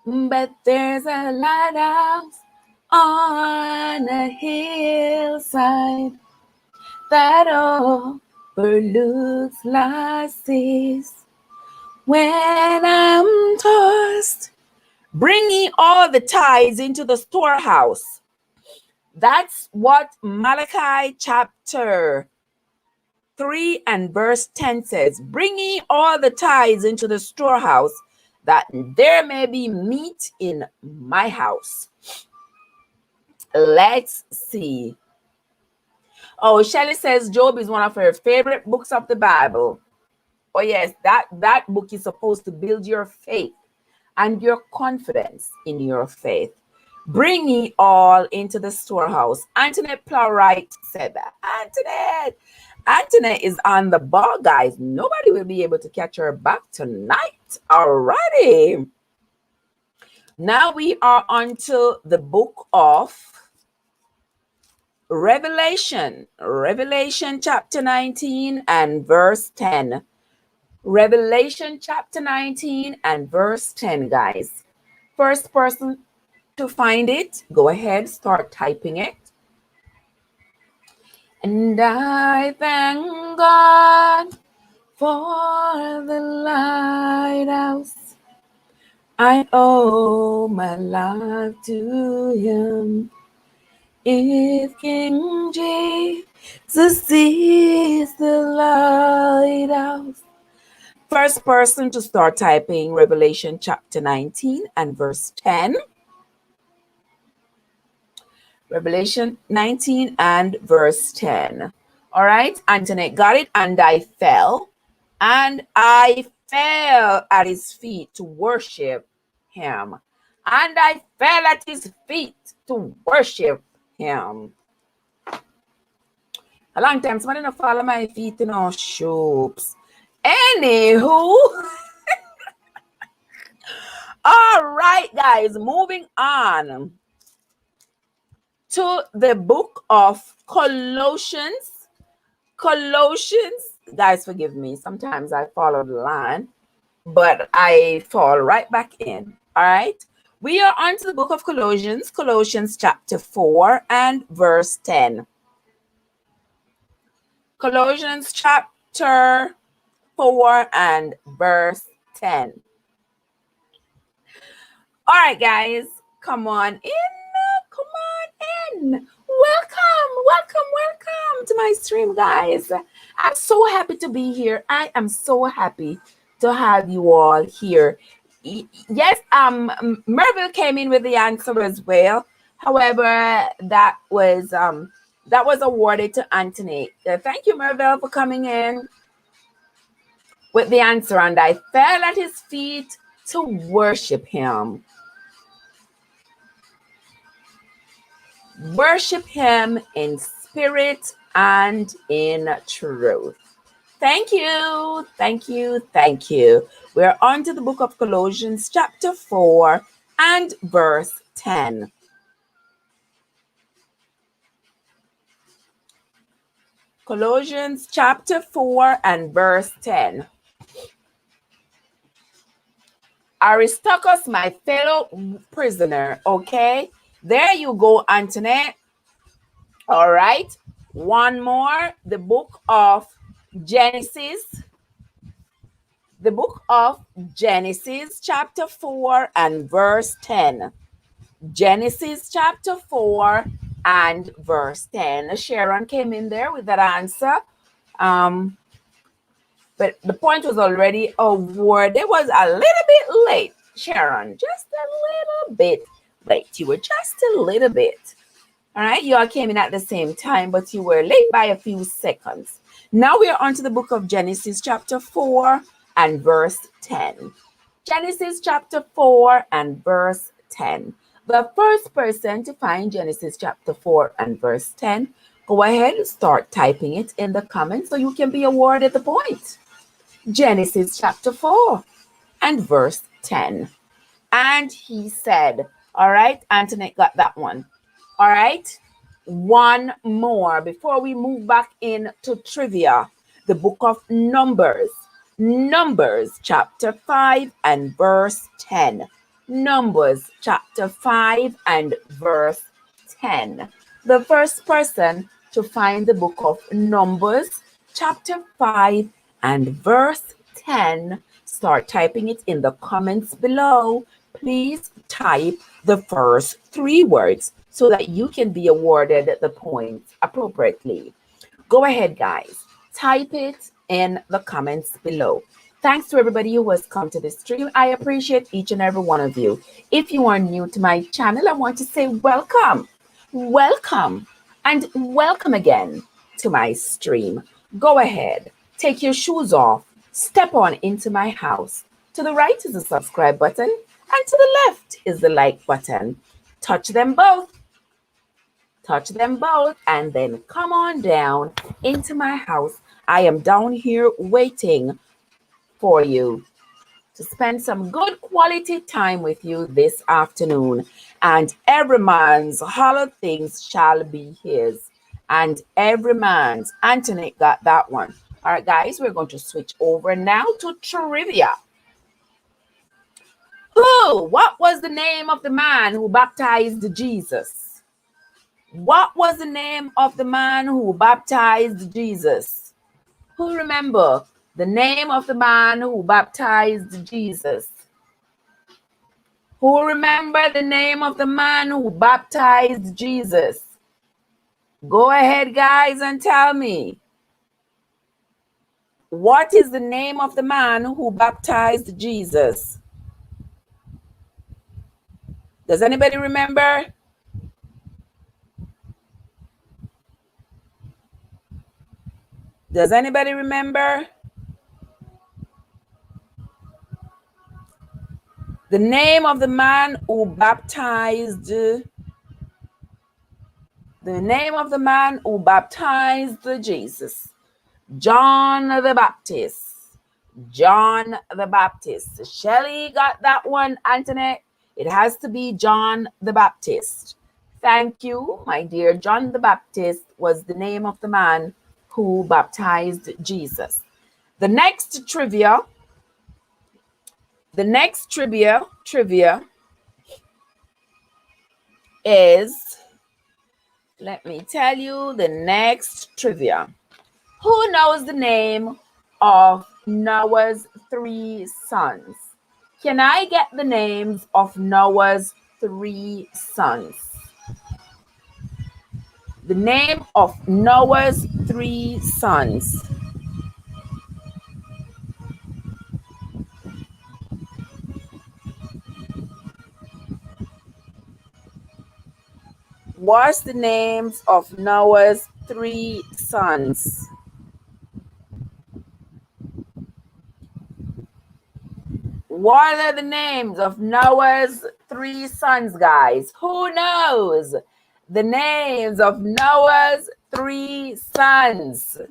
But there's a lighthouse on a hillside that overlooks lost seas. When I'm tossed, bringing all the tithes into the storehouse. That's what Malachi chapter 3 and verse 10 says. Bringing all the tithes into the storehouse, that there may be meat in my house. Let's see. Oh, Shelley says Job is one of her favorite books of the Bible. Oh, yes, that book is supposed to build your faith and your confidence in your faith. Bring ye all into the storehouse. Antoinette Plowright said that. Antoinette is on the ball, guys. Nobody will be able to catch her back tonight. Alrighty. Now we are on to the book of Revelation. Revelation chapter 19 and verse 10. Revelation chapter 19 and verse 10, guys. First person to find it, go ahead, start typing it. And I thank God for the lighthouse. I owe my life to him. If King Jesus is the lighthouse. First person to start typing Revelation chapter 19 and verse 10. Revelation 19 and verse 10. All right, Antoinette got it. And I fell at his feet to worship him. And I fell at his feet to worship him. A long time somebody not follow my feet in our shoes. Anywho, all right, guys, moving on to the book of Colossians. Guys, forgive me. Sometimes I follow the line, but I fall right back in. All right. We are on to the book of Colossians, Colossians chapter 4 and verse 10. Colossians chapter 4 and verse 10. All right, guys, come on in. Come on in. Welcome to my stream, guys. I'm so happy to be here. I am so happy to have you all here. Yes, Merville came in with the answer as well. However, that was awarded to Anthony. Thank you, Merville, for coming in with the answer. And I fell at his feet to worship him. Worship him in spirit and in truth. Thank you. We're on to the book of Colossians chapter 4 and verse 10. Colossians chapter 4 and verse 10. Aristarchus, my fellow prisoner, okay? There you go, Antoinette. All right. One more. The book of Genesis. The book of Genesis, chapter 4 and verse 10. Genesis chapter 4 and verse 10. Sharon came in there with that answer. But the point was already awarded. It was a little bit late, Sharon. Just a little bit late. You were just a little bit. All right. You all came in at the same time, but you were late by a few seconds. Now we are on to the book of Genesis chapter 4 and verse 10. Genesis chapter 4 and verse 10. The first person to find Genesis chapter 4 and verse 10, go ahead and start typing it in the comments so you can be awarded the point. Genesis chapter 4 and verse 10. And he said, all right, Antoinette got that one. All right, one more before we move back into trivia. The book of Numbers. Numbers chapter 5 and verse 10. Numbers chapter 5 and verse 10. The first person to find the book of Numbers chapter 5 and verse 10, start typing it in the comments below. Please type the first 3 words so that you can be awarded the points appropriately. Go ahead, guys. Type it in the comments below. Thanks to everybody who has come to this stream. I appreciate each and every one of you. If you are new to my channel, I want to say welcome, and welcome again to my stream. Go ahead, take your shoes off, step on into my house. To the right is the subscribe button, and to the left is the like button. Touch them both, and then come on down into my house. I am down here waiting for you to spend some good quality time with you this afternoon. And every man's hollow things shall be his. And every man's. Anthony got that one. All right, guys, we're going to switch over now to trivia. What was the name of the man who baptized Jesus? What was the name of the man who baptized Jesus? Who remember the name of the man who baptized Jesus? Who remember the name of the man who baptized Jesus? Go ahead, guys, and tell me. What is the name of the man who baptized Jesus? Does anybody remember? Does anybody remember? The name of the man who baptized Jesus. John the Baptist. John the Baptist. Shelley got that one, Antoinette. It has to be John the Baptist. Thank you, my dear. John the Baptist was the name of the man who baptized Jesus. The next trivia is, let me tell you the next trivia. Who knows the name of Noah's 3 sons? Can I get the names of Noah's 3 sons? The name of Noah's 3 sons. What's the names of Noah's 3 sons? What are the names of Noah's 3 sons, guys? Who knows the names of Noah's 3 sons?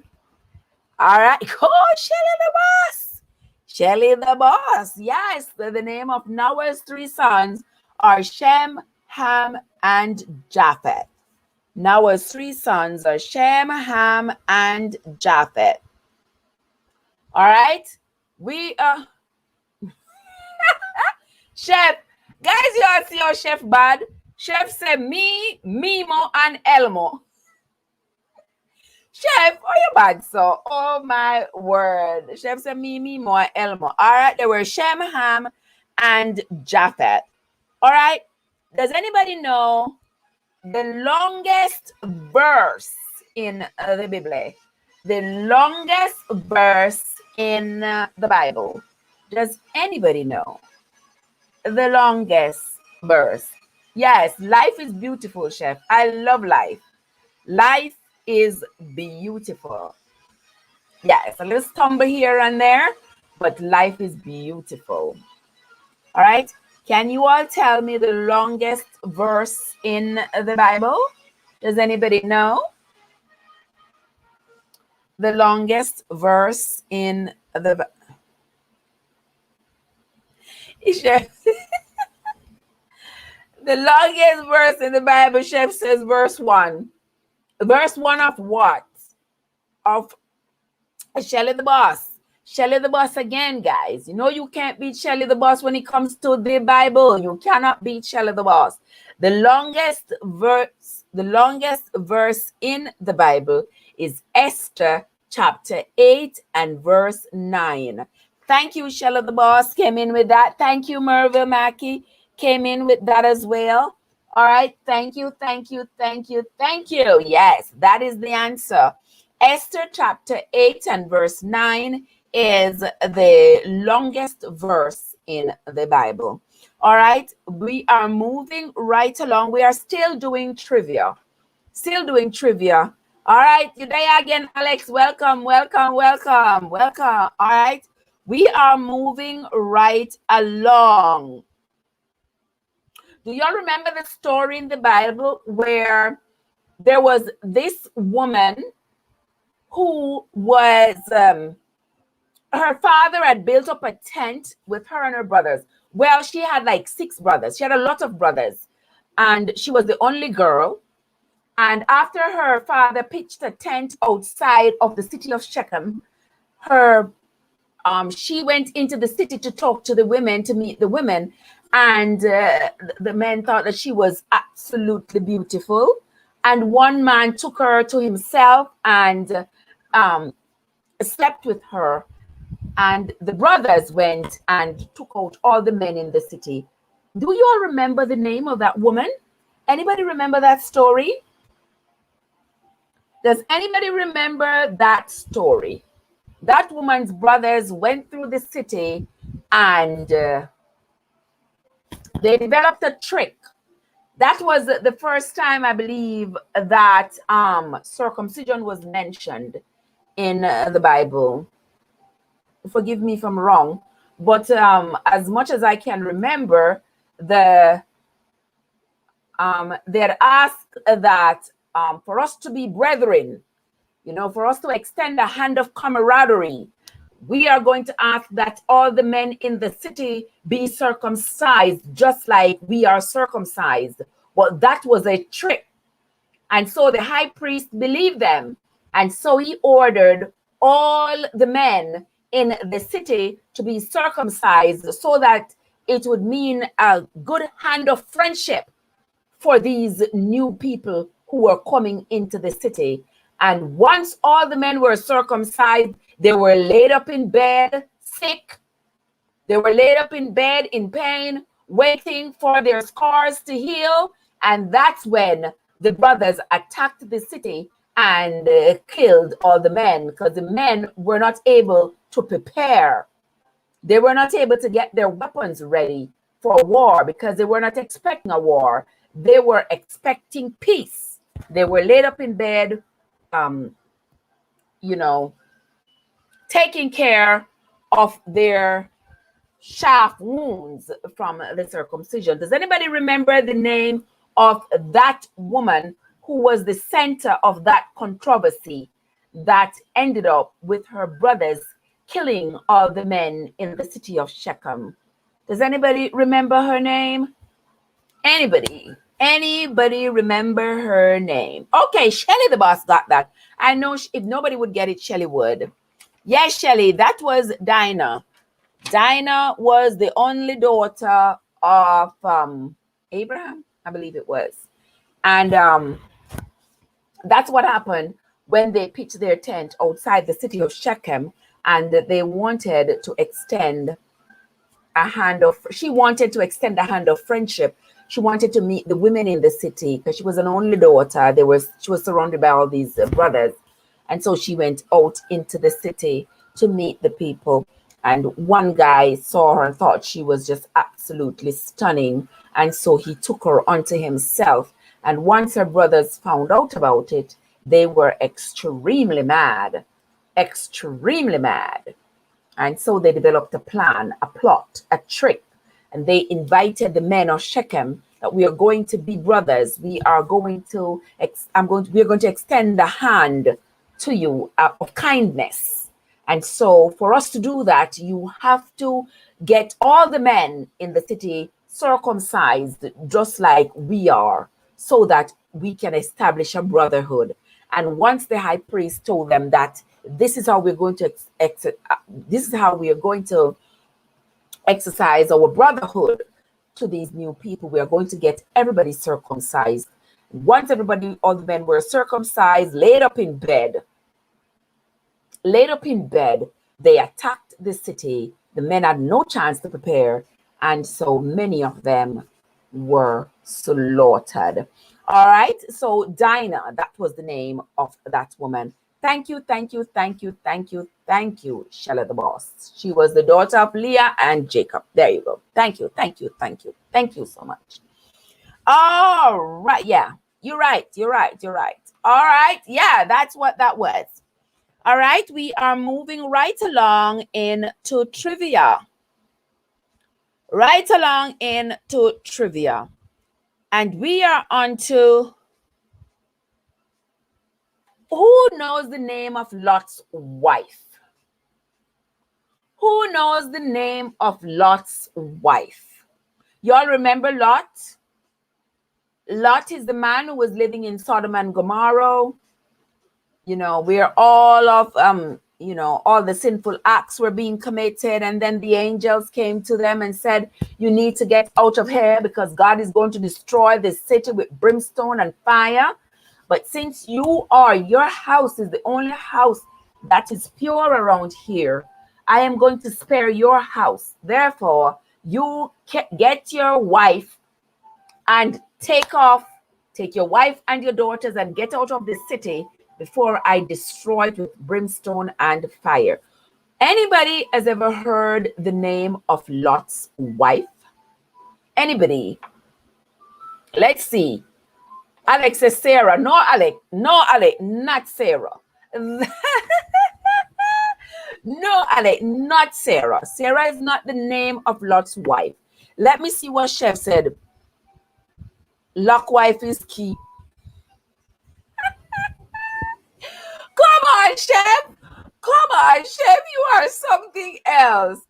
All right. Oh, Shelly the boss. Shelly the boss. Yes, the name of Noah's 3 sons are Shem, Ham, and Japheth. Noah's 3 sons are Shem, Ham, and Japheth. All right. We are... Chef, guys, you all see your chef bad? Chef said me, Mimo, and Elmo. Chef, oh, you bad, so. Oh, my word. Chef said me, Mimo, and Elmo. All right, there were Shem, Ham, and Japheth. All right. Does anybody know the longest verse in the Bible? The longest verse in the Bible. Does anybody know the longest verse? Yes, life is beautiful, Chef. I love life. Life is beautiful. Yes, a little stumble here and there, but life is beautiful. All right. Can you all tell me the longest verse in the Bible? Does anybody know? The longest verse in the Bible. The longest verse in the Bible, Chef says verse 1. Verse 1 of what? Of Shelly the Boss. Shelly the Boss again, guys. You know you can't beat Shelly the Boss when it comes to the Bible. You cannot beat Shelly the Boss. The longest verse in the Bible is Esther chapter 8 and verse 9. Thank you, Shelly the Boss. Came in with that. Thank you, Merville Mackey. Came in with that as well. All right. Thank you. Thank you. Thank you. Thank you. Yes, that is the answer. Esther chapter 8 and verse 9 is the longest verse in the Bible. All right. We are moving right along. We are still doing trivia. Still doing trivia. All right. You there again, Alex. Welcome, welcome, welcome, welcome. All right. We are moving right along. Do y'all remember the story in the Bible where there was this woman who was, her father had built up a tent with her and her brothers. Well, she had like 6 brothers. She had a lot of brothers. And she was the only girl. And after her father pitched a tent outside of the city of Shechem, she went into the city to talk to the women, to meet the women. And the men thought that she was absolutely beautiful. And one man took her to himself and slept with her. And the brothers went and took out all the men in the city. Do you all remember the name of that woman? Anybody remember that story? Does anybody remember that story? That woman's brothers went through the city and they developed a trick. That was the first time, I believe, that circumcision was mentioned in the Bible. Forgive me if I'm wrong, but as much as I can remember, they had asked that for us to be brethren, for us to extend a hand of camaraderie, we are going to ask that all the men in the city be circumcised, just like we are circumcised. Well, that was a trick. And so the high priest believed them. And so he ordered all the men in the city to be circumcised so that it would mean a good hand of friendship for these new people who were coming into the city. And once all the men were circumcised, they were laid up in bed, sick. They were laid up in bed in pain, waiting for their scars to heal. And that's when the brothers attacked the city and killed all the men, because the men were not able to prepare. They were not able to get their weapons ready for war because they were not expecting a war. They were expecting peace. They were laid up in bed, you know, taking care of their shaft wounds from the circumcision. Does anybody remember the name of that woman who was the center of that controversy that ended up with her brothers killing all the men in the city of Shechem? Does anybody remember her name? Anybody? Anybody remember her name? Okay, Shelly the boss got that. I know if nobody would get it, Shelly would. Yes, Shelly, that was Dinah. Dinah was the only daughter of Abraham, I believe it was. And that's what happened when they pitched their tent outside the city of Shechem, and they wanted to extend a hand of, she wanted to extend a hand of friendship. She wanted to meet the women in the city because she was an only daughter. She was surrounded by all these brothers. And so she went out into the city to meet the people. And one guy saw her and thought she was just absolutely stunning. And so he took her onto himself. And once her brothers found out about it, they were extremely mad, extremely mad. And so they developed a plan, a plot, a trick. And they invited the men of Shechem that we are going to be brothers. We are going to, we're going to extend a hand to you of kindness. And so for us to do that, you have to get all the men in the city circumcised just like we are, so that we can establish a brotherhood. And once the high priest told them that this is how we're going to exercise our brotherhood to these new people, we are going to get everybody circumcised. Once all the men were circumcised, laid up in bed, they attacked the city. The men had no chance to prepare, and so many of them were slaughtered. All right, so Dinah, that was the name of that woman. Thank you, Shella the boss. She was the daughter of Leah and Jacob. There you go. Thank you so much. All right, yeah, you're right. All right, yeah, that's what that was. All right, we are moving right along into trivia. And we are on to, who knows the name of Lot's wife? Who knows the name of Lot's wife? Y'all remember Lot? Lot is the man who was living in Sodom and Gomorrah. You know, where all of all the sinful acts were being committed, and then the angels came to them and said, you need to get out of here because God is going to destroy this city with brimstone and fire. But since your house is the only house that is pure around here, I am going to spare your house. Therefore, you get your wife and take your wife and your daughters and get out of the city before I destroy it with brimstone and fire. Anybody has ever heard the name of Lot's wife? Anybody? Let's see. Alex says Sarah. No, Alex, not Sarah. No, Alex, not Sarah. Sarah is not the name of Lot's wife. Let me see what Chef said. Lot wife is key. Come on, Chef. You are something else.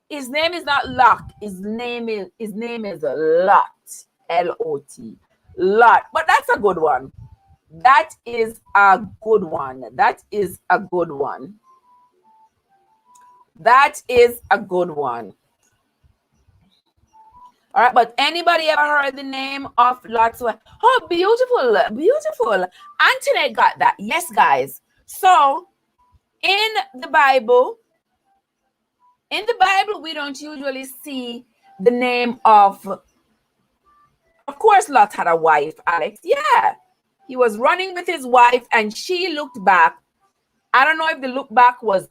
His name is not Lot. His name is Lot. L-O-T. Lot. But that's a good one. That is a good one. All right, but anybody ever heard the name of Lot's wife? Oh, beautiful, beautiful. Antoinette got that. Yes, guys. So in the Bible, we don't usually see the name of course, Lot had a wife, Alex. Yeah. He was running with his wife and she looked back. I don't know if the look back was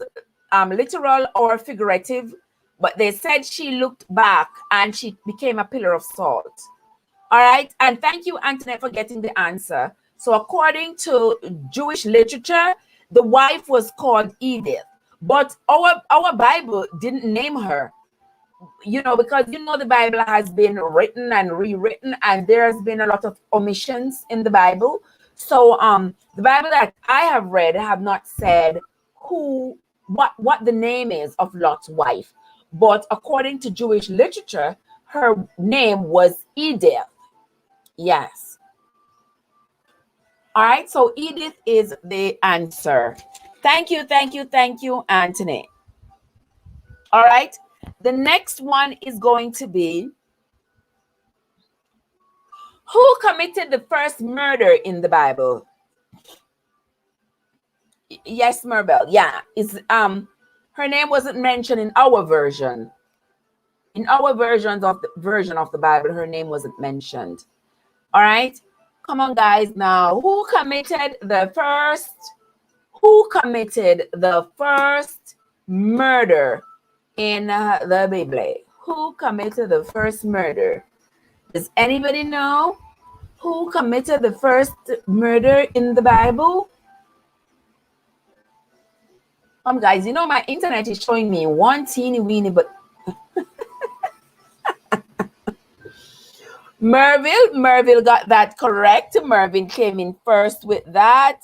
literal or figurative, but they said she looked back and she became a pillar of salt. All right. And thank you, Antoinette, for getting the answer. So according to Jewish literature, the wife was called Edith, but our Bible didn't name her. Because the Bible has been written and rewritten, and there's been a lot of omissions in the Bible. So the Bible that I have read have not said what the name is of Lot's wife, but according to Jewish literature, her name was Edith. Yes. All right, so Edith is the answer. Thank you, Anthony. All right, the next one is going to be, who committed the first murder in the Bible? Yes, Maribel. Yeah, her name wasn't mentioned in our version. In our version of the Bible, her name wasn't mentioned. All right, come on, guys. Now, who committed the first murder in the Bible? Who committed the first murder? Does anybody know who committed the first murder in the Bible? Guys, my internet is showing me one teeny weeny, but Merville got that correct. Mervin came in first with that.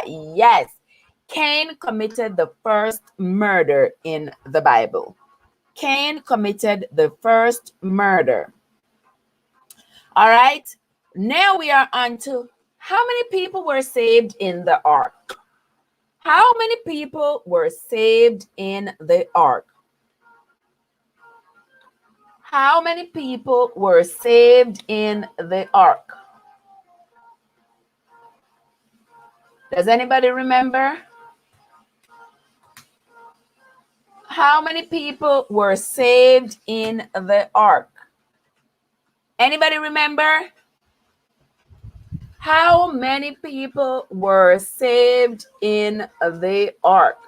Yes. Cain committed the first murder in the Bible. Cain committed the first murder. All right. Now we are on to, how many people were saved in the ark? How many people were saved in the ark? How many people were saved in the ark? Does anybody remember? How many people were saved in the ark? Anybody remember? How many people were saved in the ark?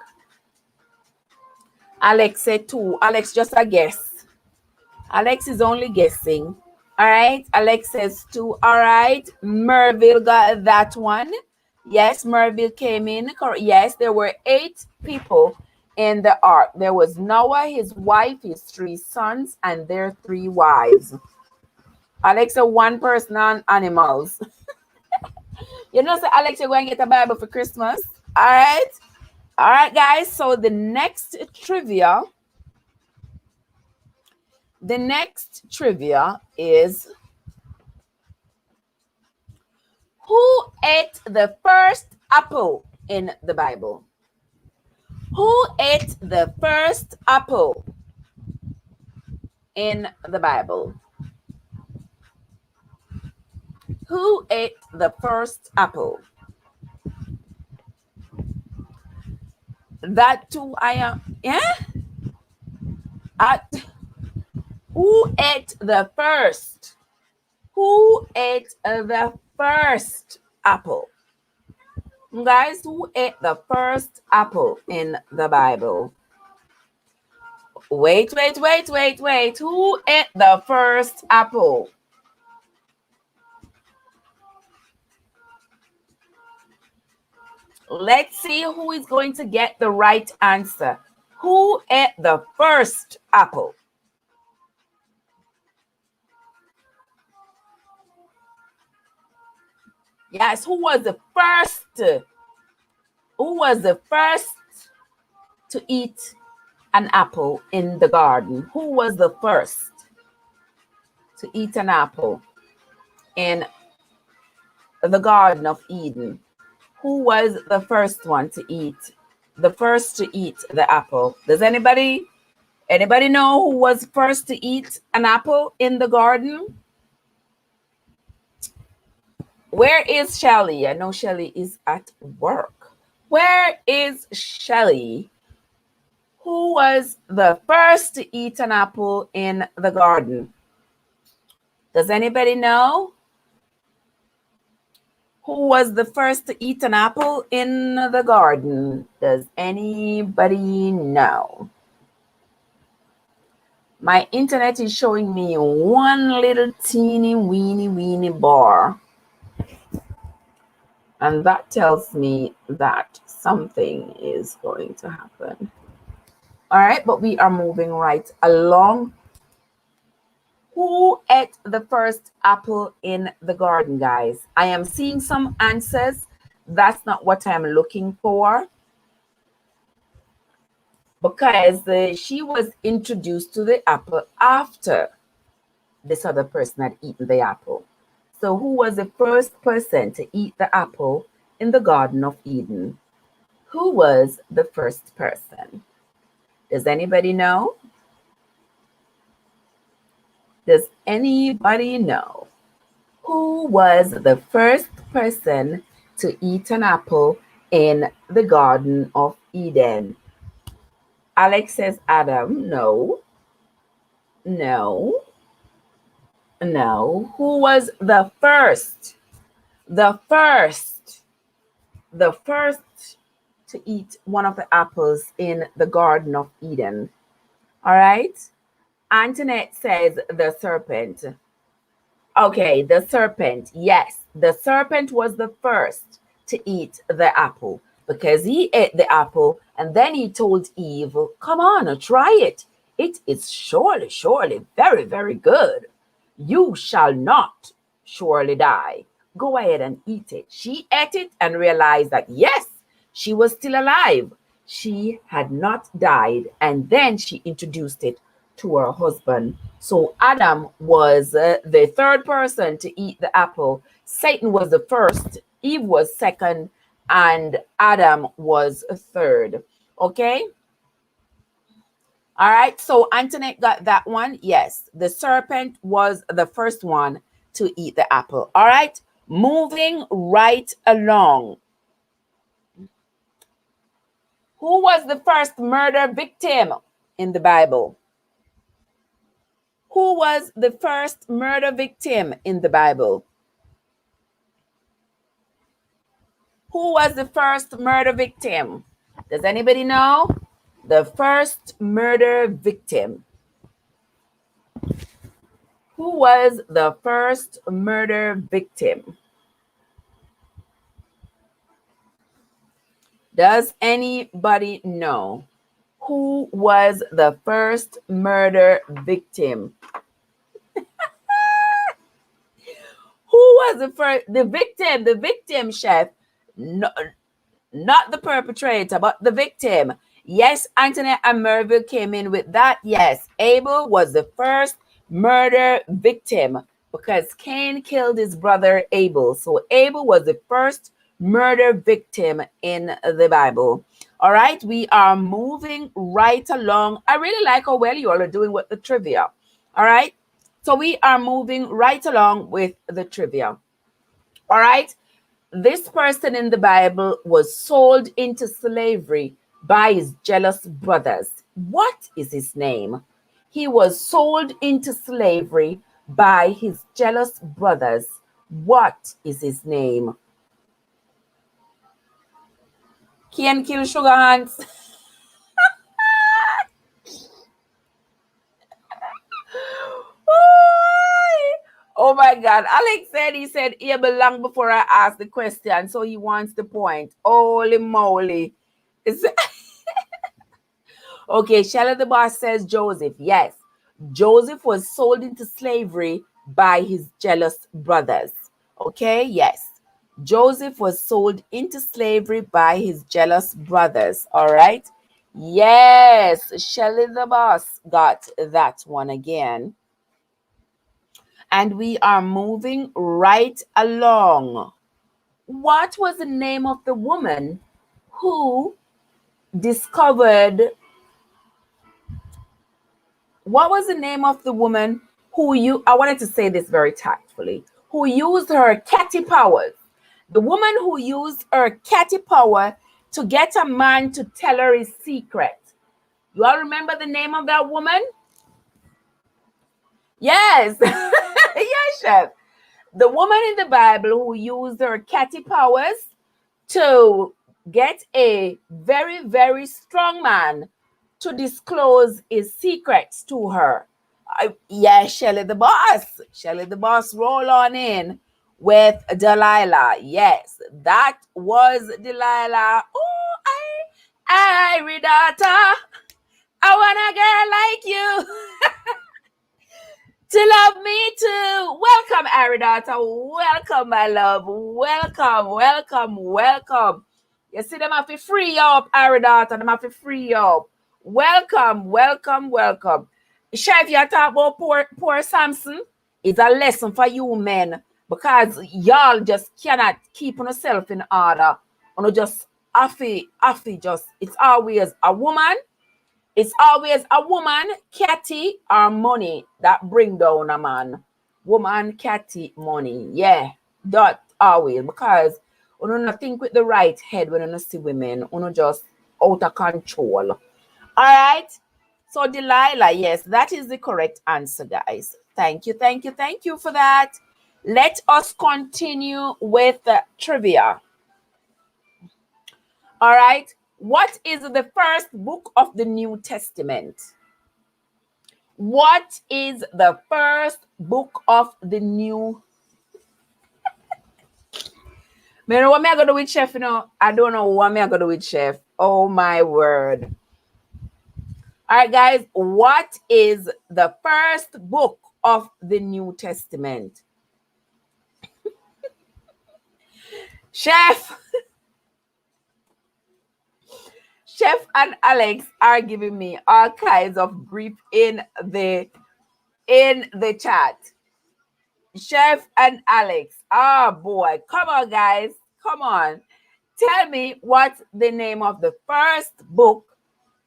Alex said 2. Alex, just a guess. Alex is only guessing. All right. Alex says 2. All right. Merville got that one. Yes, Merville came in. Yes, there were 8 people in the ark. There was Noah, his wife, his 3 sons, and their 3 wives. Alexa, 1 person on animals. So Alex, you're going to get a Bible for Christmas. All right. All right, guys. So the next trivia is, who ate the first apple in the Bible? Who ate the first apple in the Bible? Who ate the first apple? That too, I am. Yeah. Who ate the first? Who ate the first apple? Guys, who ate the first apple in the Bible? Wait. Who ate the first apple? Let's see who is going to get the right answer. Who ate the first apple? Yes, who was the first? Who was the first to eat an apple in the garden? Who was the first to eat an apple in the Garden of Eden? Who was the first one to eat? The first to eat the apple? Does anybody Anybody know who was first to eat an apple in the garden? Where is Shelly? I know Shelly is at work. Where is Shelly? Who was the first to eat an apple in the garden? Does anybody know? Who was the first to eat an apple in the garden? Does anybody know? My internet is showing me one little teeny weeny bar. And that tells me that something is going to happen. All right, but we are moving right along. Who ate the first apple in the garden, guys? I am seeing some answers. That's not what I'm looking for. Because she was introduced to the apple after this other person had eaten the apple. So who was the first person to eat the apple in the Garden of Eden? Who was the first person? Does anybody know? Does anybody know? Who was the first person to eat an apple in the Garden of Eden? Alex says Adam. No. No. No. Who was the first? The first to eat one of the apples in the Garden of Eden. All right. Antoinette says the serpent. Okay, the serpent. Yes, the serpent was the first to eat the apple because he ate the apple and then he told Eve, come on, try it. It is surely very, very good. You shall not surely die. Go ahead and eat it. She ate it and realized that, yes, she was still alive. She had not died. And then she introduced it to her husband. So Adam was the third person to eat the apple. Satan was the first. Eve was second. And Adam was third. Okay? All right, so Antoinette got that one. Yes, the serpent was the first one to eat the apple. All right, moving right along. Who was the first murder victim in the Bible? Who was the first murder victim in the Bible? Who was the first murder victim? Does anybody know? The first murder victim. Who was the first murder victim? Does anybody know who was the first murder victim? Who was the first? The victim, chef. No, not the perpetrator, but the victim. Yes, Antoinette and Merville came in with that. Yes, Abel was the first murder victim because Cain killed his brother Abel. So Abel was the first murder victim in the Bible. All right, we are moving right along. I really like how well you all are doing with the trivia. All right, so we are moving right along with the trivia. All right, this person in the Bible was sold into slavery by his jealous brothers. What is his name? He was sold into slavery by his jealous brothers. What is his name? Can kill sugar hands. Oh my God. Alex said he said Abel long before I asked the question, so he wants the point. Holy moly. Okay, Shella the boss says Joseph. Yes, Joseph was sold into slavery by his jealous brothers. Okay, yes. Joseph was sold into slavery by his jealous brothers. All right. Yes, Shelley the boss got that one again. And we are moving right along. What was the name of the woman who discovered what was the name of the woman I wanted to say this very tactfully, who used her catty powers? The woman who used her catty power to get a man to tell her his secret. You all remember the name of that woman? Yes. Yes, chef. The woman in the Bible who used her catty powers to get a very, very strong man to disclose his secrets to her. Yes, Shelly the boss. Shelly the boss, roll on in with Delilah. Yes, that was Delilah. Oh, I daughter, I want a girl like you to love me too. Welcome, Aridata. Welcome, my love. Welcome, welcome, welcome. You see, them have to free you up, Aridata. Them have to free you up. Welcome, welcome, welcome. Chef, you talk about poor Samson. It's a lesson for you men because y'all just cannot keep yourself in order. You just just, it's always a woman. It's always a woman, catty, or money that bring down a man. Woman, catty, money. Yeah, that always. Because you don't think with the right head when you see women. You just out of control. All right? So Delilah, yes, that is the correct answer, guys. Thank you, thank you, thank you for that. Let us continue with the trivia. All right. What is the first book of the New Testament? What is the first book of the New? Man, what am I gonna do with chef? You know, I don't know what am I gonna do with chef. Oh my word! All right, guys. What is the first book of the New Testament? Chef. Chef and Alex are giving me all kinds of grief in the chat. Chef and Alex. Oh boy. Come on, guys. Come on. Tell me what's the name of the first book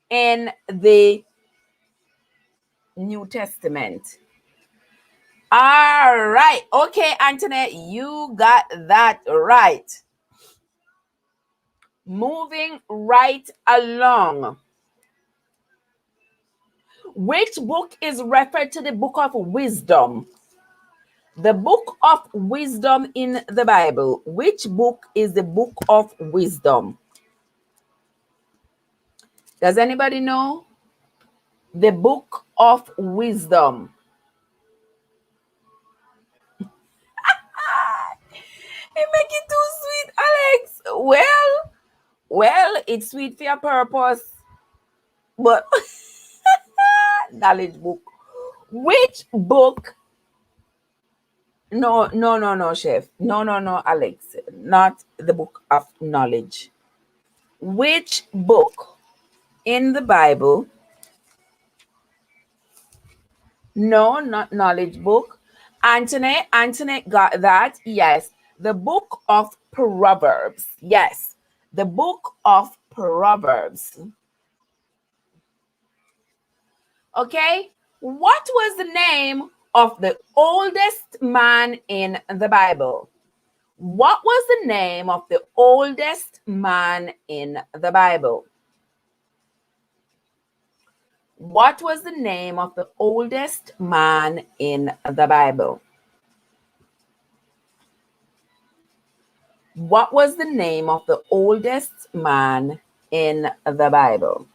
in the New Testament. All right. Okay, Antoinette, you got that right. Moving right along. Which book is referred to the book of wisdom? The book of wisdom in the Bible. Which book is the book of wisdom? Does anybody know? The book of wisdom. It make it too sweet, Alex. Well, it's sweet for your purpose. But knowledge book. Which book? No, chef. No, Alex. Not the book of knowledge. Which book in the Bible? No, not knowledge book. Antoinette got that. Yes. The book of Proverbs. Yes. The book of Proverbs. Okay. What was the name of the oldest man in the Bible? What was the name of the oldest man in the Bible? What was the name of the oldest man in the Bible? What was the name of the oldest man in the Bible?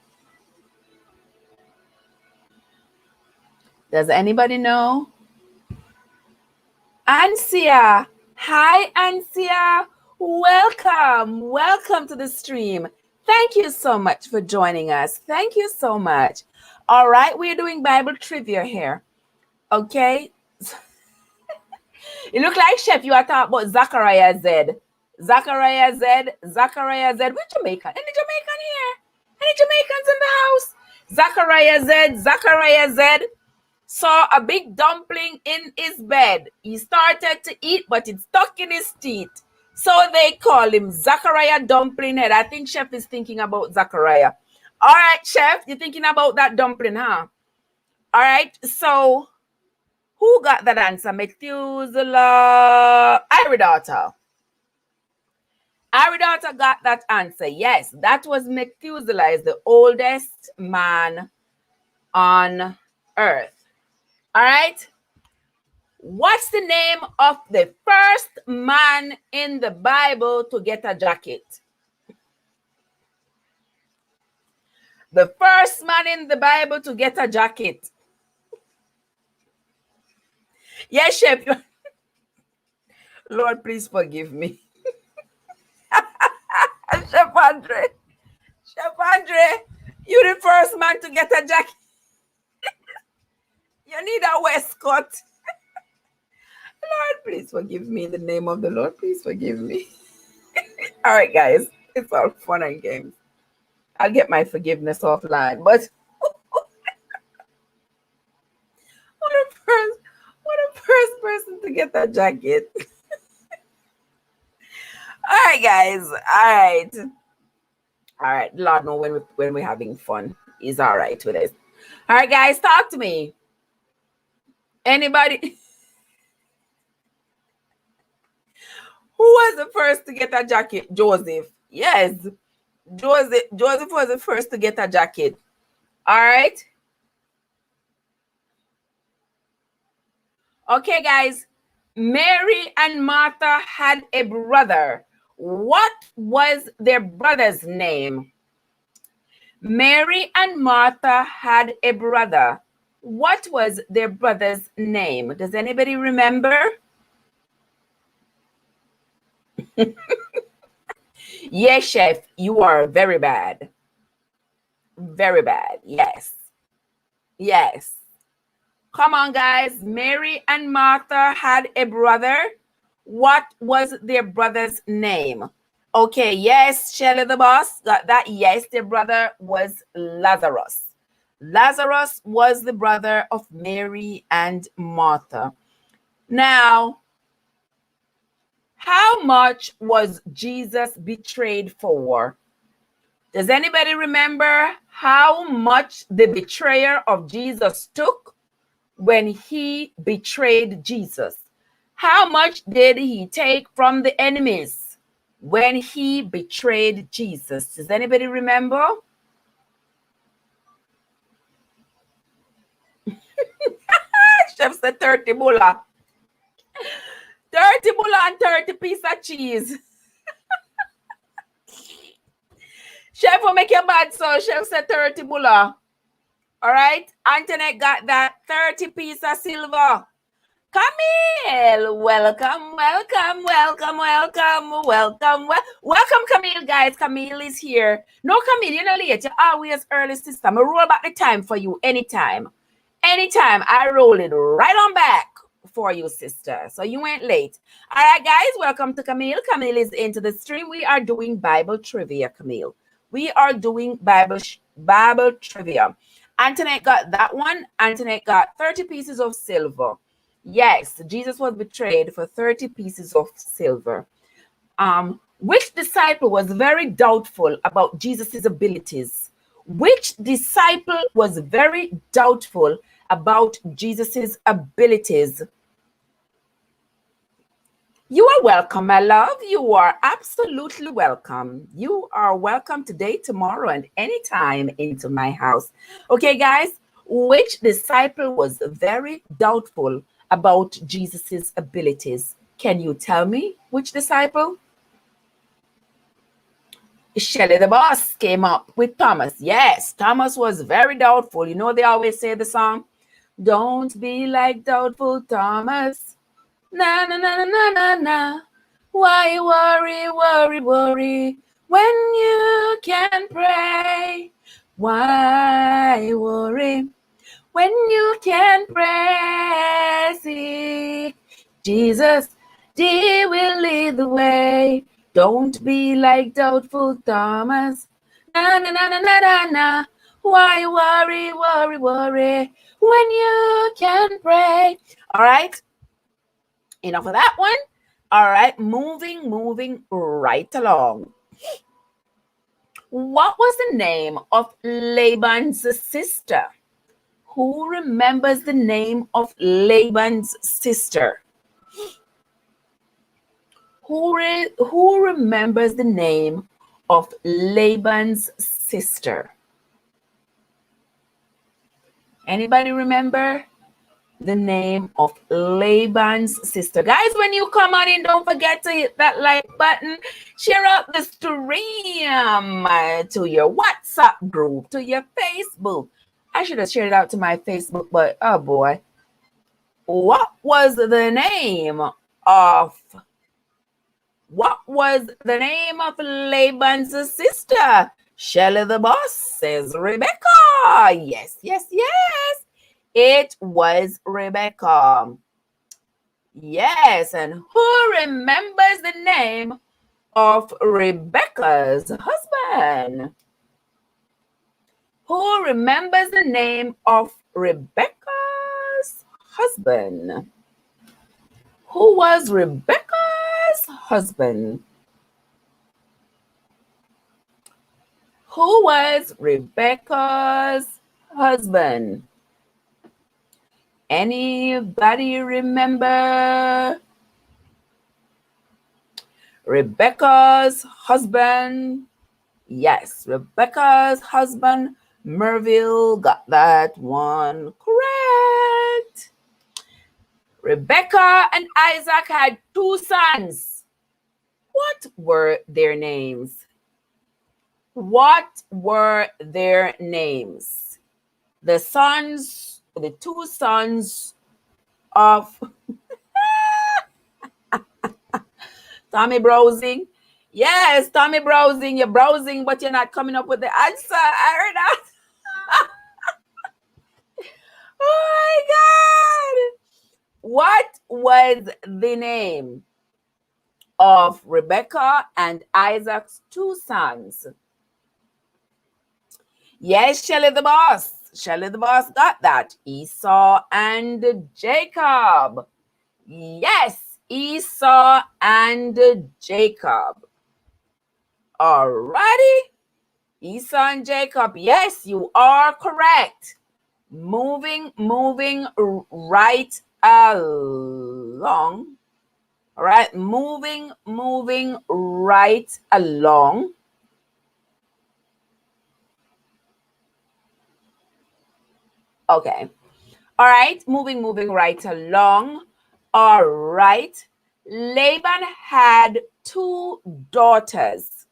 Does anybody know? Ansia. Hi, Ansia. Welcome. Welcome to the stream. Thank you so much for joining us. Thank you so much. All right, we're doing Bible trivia here. Okay. You look like Chef, you are talking about Zachariah Z. Zachariah Z. We're Jamaican. Any Jamaican here? Any Jamaicans in the house? Zachariah Z saw a big dumpling in his bed. He started to eat, but it stuck in his teeth. So they call him Zachariah Dumpling Head. I think Chef is thinking about Zachariah. All right, Chef, you're thinking about that dumpling, huh? All right. So who got that answer? Methuselah. Iridata. Iridata got that answer. Yes, that was Methuselah, is the oldest man on earth. All right. What's the name of the first man in the Bible to get a jacket? The first man in the Bible to get a jacket. Yes, Chef. Lord, please forgive me. Chef Andre. Chef Andre, you're the first man to get a jacket. You need a waistcoat. Lord, please forgive me in the name of the Lord. Please forgive me. All right, guys. It's all fun and games. I'll get my forgiveness offline. But what a first person to get that jacket. All right, guys. All right. Lord know when we're having fun. He's all right with it. All right, guys, talk to me. Anybody? Who was the first to get a jacket? Joseph. Yes. Joseph was the first to get a jacket. All right. Okay, guys. Mary and Martha had a brother. What was their brother's name? Mary and Martha had a brother. What was their brother's name? Does anybody remember? Yes, Chef, you are very bad. Very bad. Yes. Yes. Come on, guys. Mary and Martha had a brother. What was their brother's name? Okay, yes, Shelley the boss got that. Yes, their brother was Lazarus. Lazarus was the brother of Mary and Martha. Now, how much was Jesus betrayed for? Does anybody remember how much the betrayer of Jesus took when he betrayed Jesus? How much did he take from the enemies when he betrayed Jesus? Does anybody remember? Chef said 30 bulla. 30 bulla and 30 piece of cheese. Chef will make you bad, so Chef said 30 bulla. All right. Antoinette got that 30 piece of silver. Camille, welcome. Welcome, Camille, guys. Camille is here. No, Camille, you're not late. You're always early, sister. I roll back the time for you anytime. Anytime. I roll it right on back for you, sister. So you ain't late. All right, guys, welcome to Camille. Camille is into the stream. We are doing Bible trivia, Camille. We are doing Bible trivia. Antoinette got that one. Antoinette got 30 pieces of silver. Yes, Jesus was betrayed for 30 pieces of silver. Which disciple was very doubtful about Jesus's abilities? Which disciple was very doubtful about Jesus's abilities? You are welcome, my love. You are absolutely welcome. You are welcome today, tomorrow, and anytime into my house. Okay, guys, which disciple was very doubtful about Jesus's abilities? Can you tell me which disciple? Shelley the boss came up with Thomas. Yes, Thomas was very doubtful. You know, they always say the song, don't be like doubtful Thomas. Na na na na na na. Why worry when you can pray? Why worry when you can pray? Seek Jesus, He will lead the way. Don't be like doubtful Thomas. Na na na na na na na. Why worry when you can pray? All right. Enough of that one. All right, moving right along. What was the name of Laban's sister? Who remembers the name of Laban's sister? Who remembers the name of Laban's sister? Anybody remember the name of Laban's sister? Guys, when you come on in, don't forget to hit that like button. Share out the stream to your WhatsApp group, to your Facebook. I should have shared it out to my Facebook, but oh boy. What was the name of Laban's sister? Shelly the boss says Rebecca. Yes. It was Rebecca. Yes, and who remembers the name of Rebecca's husband? Who remembers the name of Rebecca's husband? Who was Rebecca's husband? Who was Rebecca's husband? Anybody remember Rebecca's husband? Yes, Rebecca's husband, Merville, got that one correct. Rebecca and Isaac had 2 sons. What were their names? What were their names? The 2 sons of Tommy browsing. Yes, Tommy browsing. You're browsing, but you're not coming up with the answer. I heard that. Oh my God. What was the name of Rebecca and Isaac's 2 sons? Yes, Shelly the boss. Shelly the boss got that. Esau and Jacob. Yes, Esau and Jacob. Alrighty. Esau and Jacob. Yes, you are correct. Moving right along. All right, moving right along. Okay. All right, moving right along. All right. Laban had 2 daughters.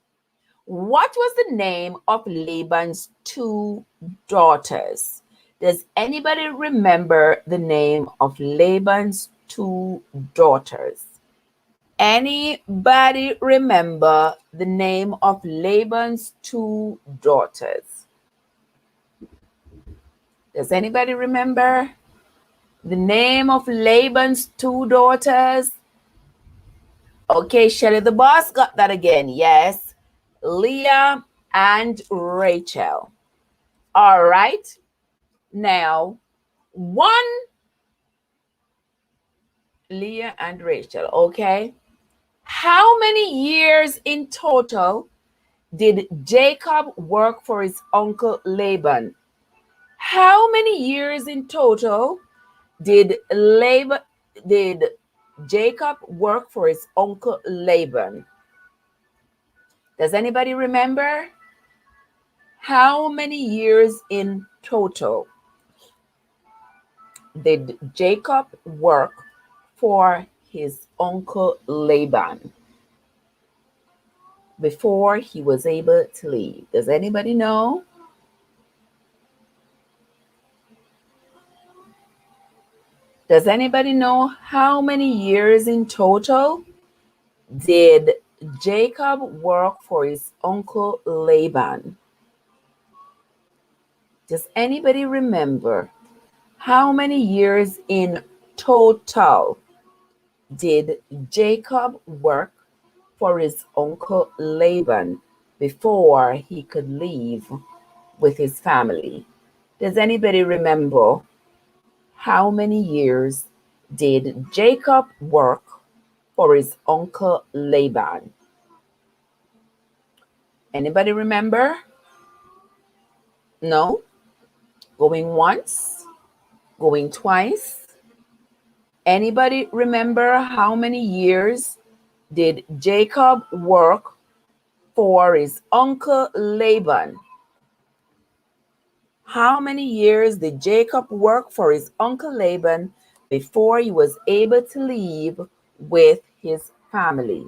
What was the name of Laban's 2 daughters? Does anybody remember the name of Laban's 2 daughters? Anybody remember the name of Laban's 2 daughters? Does anybody remember the name of Laban's 2 daughters? Okay, Shelly the boss got that again. Yes, Leah and Rachel. All right. Now, Leah and Rachel, okay? How many years in total did Jacob work for his uncle Laban? How many years in total did Jacob work for his uncle Laban? Does anybody remember? How many years in total did Jacob work for his uncle Laban before he was able to leave? Does anybody know? Does anybody know how many years in total did Jacob work for his uncle Laban? Does anybody remember how many years in total did Jacob work for his uncle Laban before he could leave with his family? Does anybody remember how many years did Jacob work for his uncle Laban? Anybody remember? No? Going once? Going twice. Anybody remember how many years did Jacob work for his uncle Laban? How many years did Jacob work for his uncle Laban before he was able to leave with his family?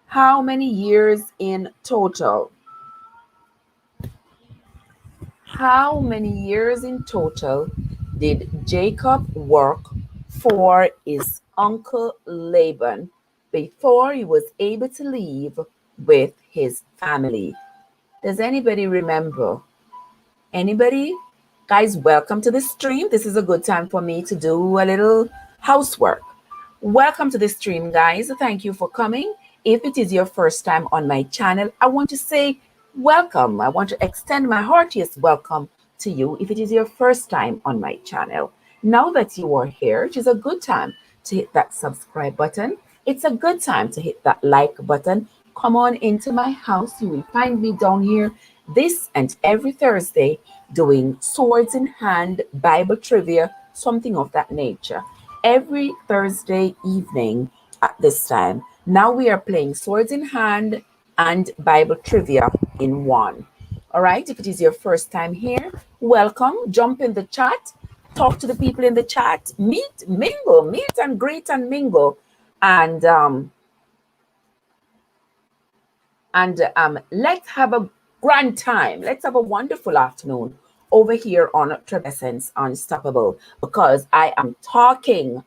How many years in total? How many years in total did Jacob work for his uncle Laban before he was able to leave with his family? Does anybody remember? Anybody? Guys, welcome to the stream. This is a good time for me to do a little housework. Welcome to the stream, guys. Thank you for coming. If it is your first time on my channel, I want to say welcome. I want to extend my heartiest welcome to you if it is your first time on my channel. Now that you are here, it is a good time to hit that subscribe button. It's a good time to hit that like button. Come on into my house. You will find me down here this and every Thursday doing swords in hand, Bible trivia, something of that nature. Every Thursday evening at this time. Now we are playing swords in hand and Bible trivia in one. All right, if it is your first time here, welcome. Jump in the chat, talk to the people in the chat, meet and greet and mingle, and let's have a grand time. Let's have a wonderful afternoon over here on Trebescence Unstoppable, because I am talking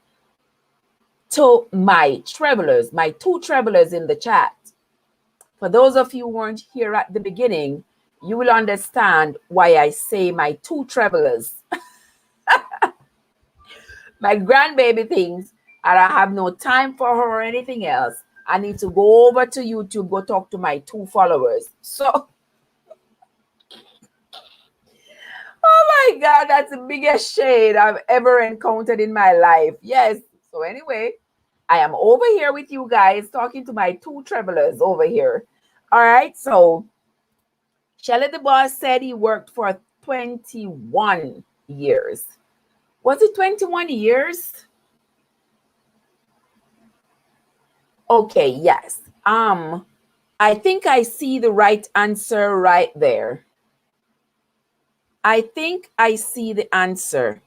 to my travelers, my two travelers in the chat. For those of you who weren't here at the beginning, you will understand why I say my two travelers. My grandbaby thinks and I have no time for her or anything else. I need to go over to YouTube, go talk to my two followers. So, oh my God, that's the biggest shade I've ever encountered in my life. Yes. So anyway, I am over here with you guys talking to my two travelers over here. All right. So Shelly the Boss said he worked for 21 years. Was it 21 years? Okay, yes. I think I see the right answer right there. I think I see the answer.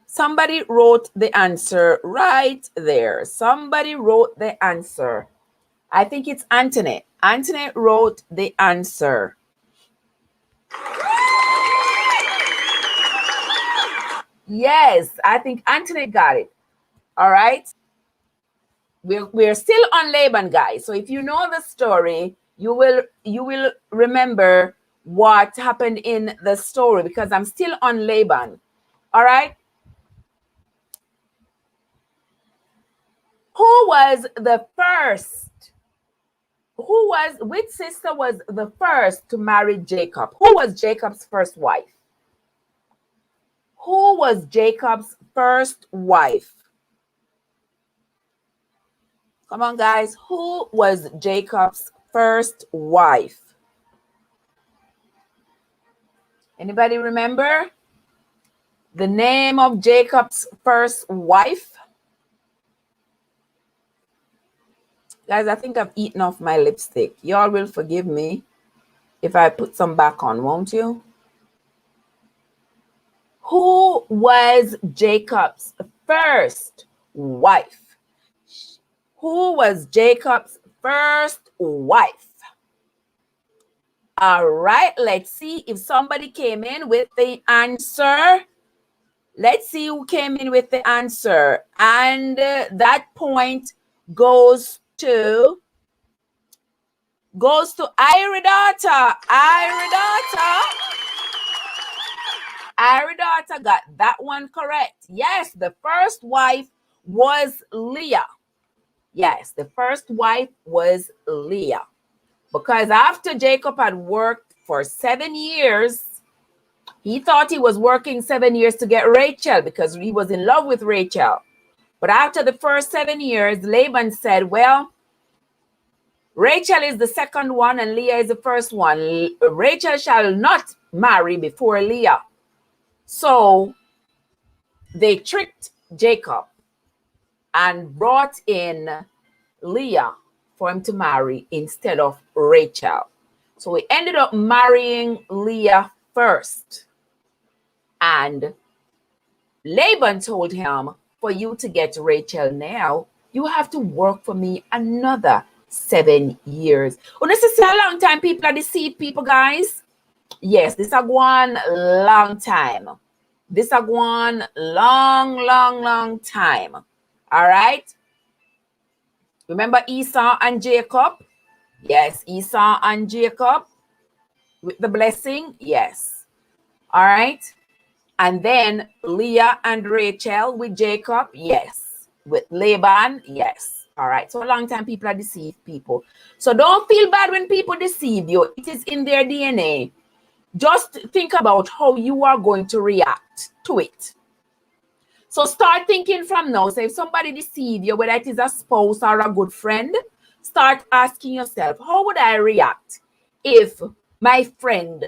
Somebody wrote the answer right there. Somebody wrote the answer. I think it's Antoinette. Antoinette wrote the answer. Yes, I think Antoinette got it. All right. We're still on Laban, guys. So if you know the story, you will remember what happened in the story, because I'm still on Laban. All right. Who was the first? Which sister was the first to marry Jacob? Who was Jacob's first wife? Who was Jacob's first wife? Come on, guys. Who was Jacob's first wife? Anybody remember the name of Jacob's first wife? Guys, I think I've eaten off my lipstick. Y'all will forgive me if I put some back on, won't you? Who was Jacob's first wife? Who was Jacob's first wife? All right, let's see if somebody came in with the answer. Let's see who came in with the answer. And that point goes to Iridata. Iridata got that one correct. Yes, the first wife was Leah. Yes, the first wife was Leah. Because after Jacob had worked for 7 years, he thought he was working 7 years to get Rachel because he was in love with Rachel. But after the first 7 years, Laban said, well, Rachel is the second one and Leah is the first one. Rachel shall not marry before Leah. So they tricked Jacob and brought in Leah for him to marry instead of Rachel. So he ended up marrying Leah first. And Laban told him, for you to get Rachel now, you have to work for me another 7 years. Oh, this is a long time people are deceive people, guys. Yes, this a one long time. This a one long time. All right. Remember Esau and Jacob? Yes, Esau and Jacob with the blessing. Yes. All right. And then Leah and Rachel with Jacob. Yes. With Laban. Yes. All right. So a long time people are deceived people. So don't feel bad when people deceive you. It is in their DNA. Just think about how you are going to react to it. So start thinking from now. So if somebody deceive you, whether it is a spouse or a good friend, start asking yourself, how would I react if my friend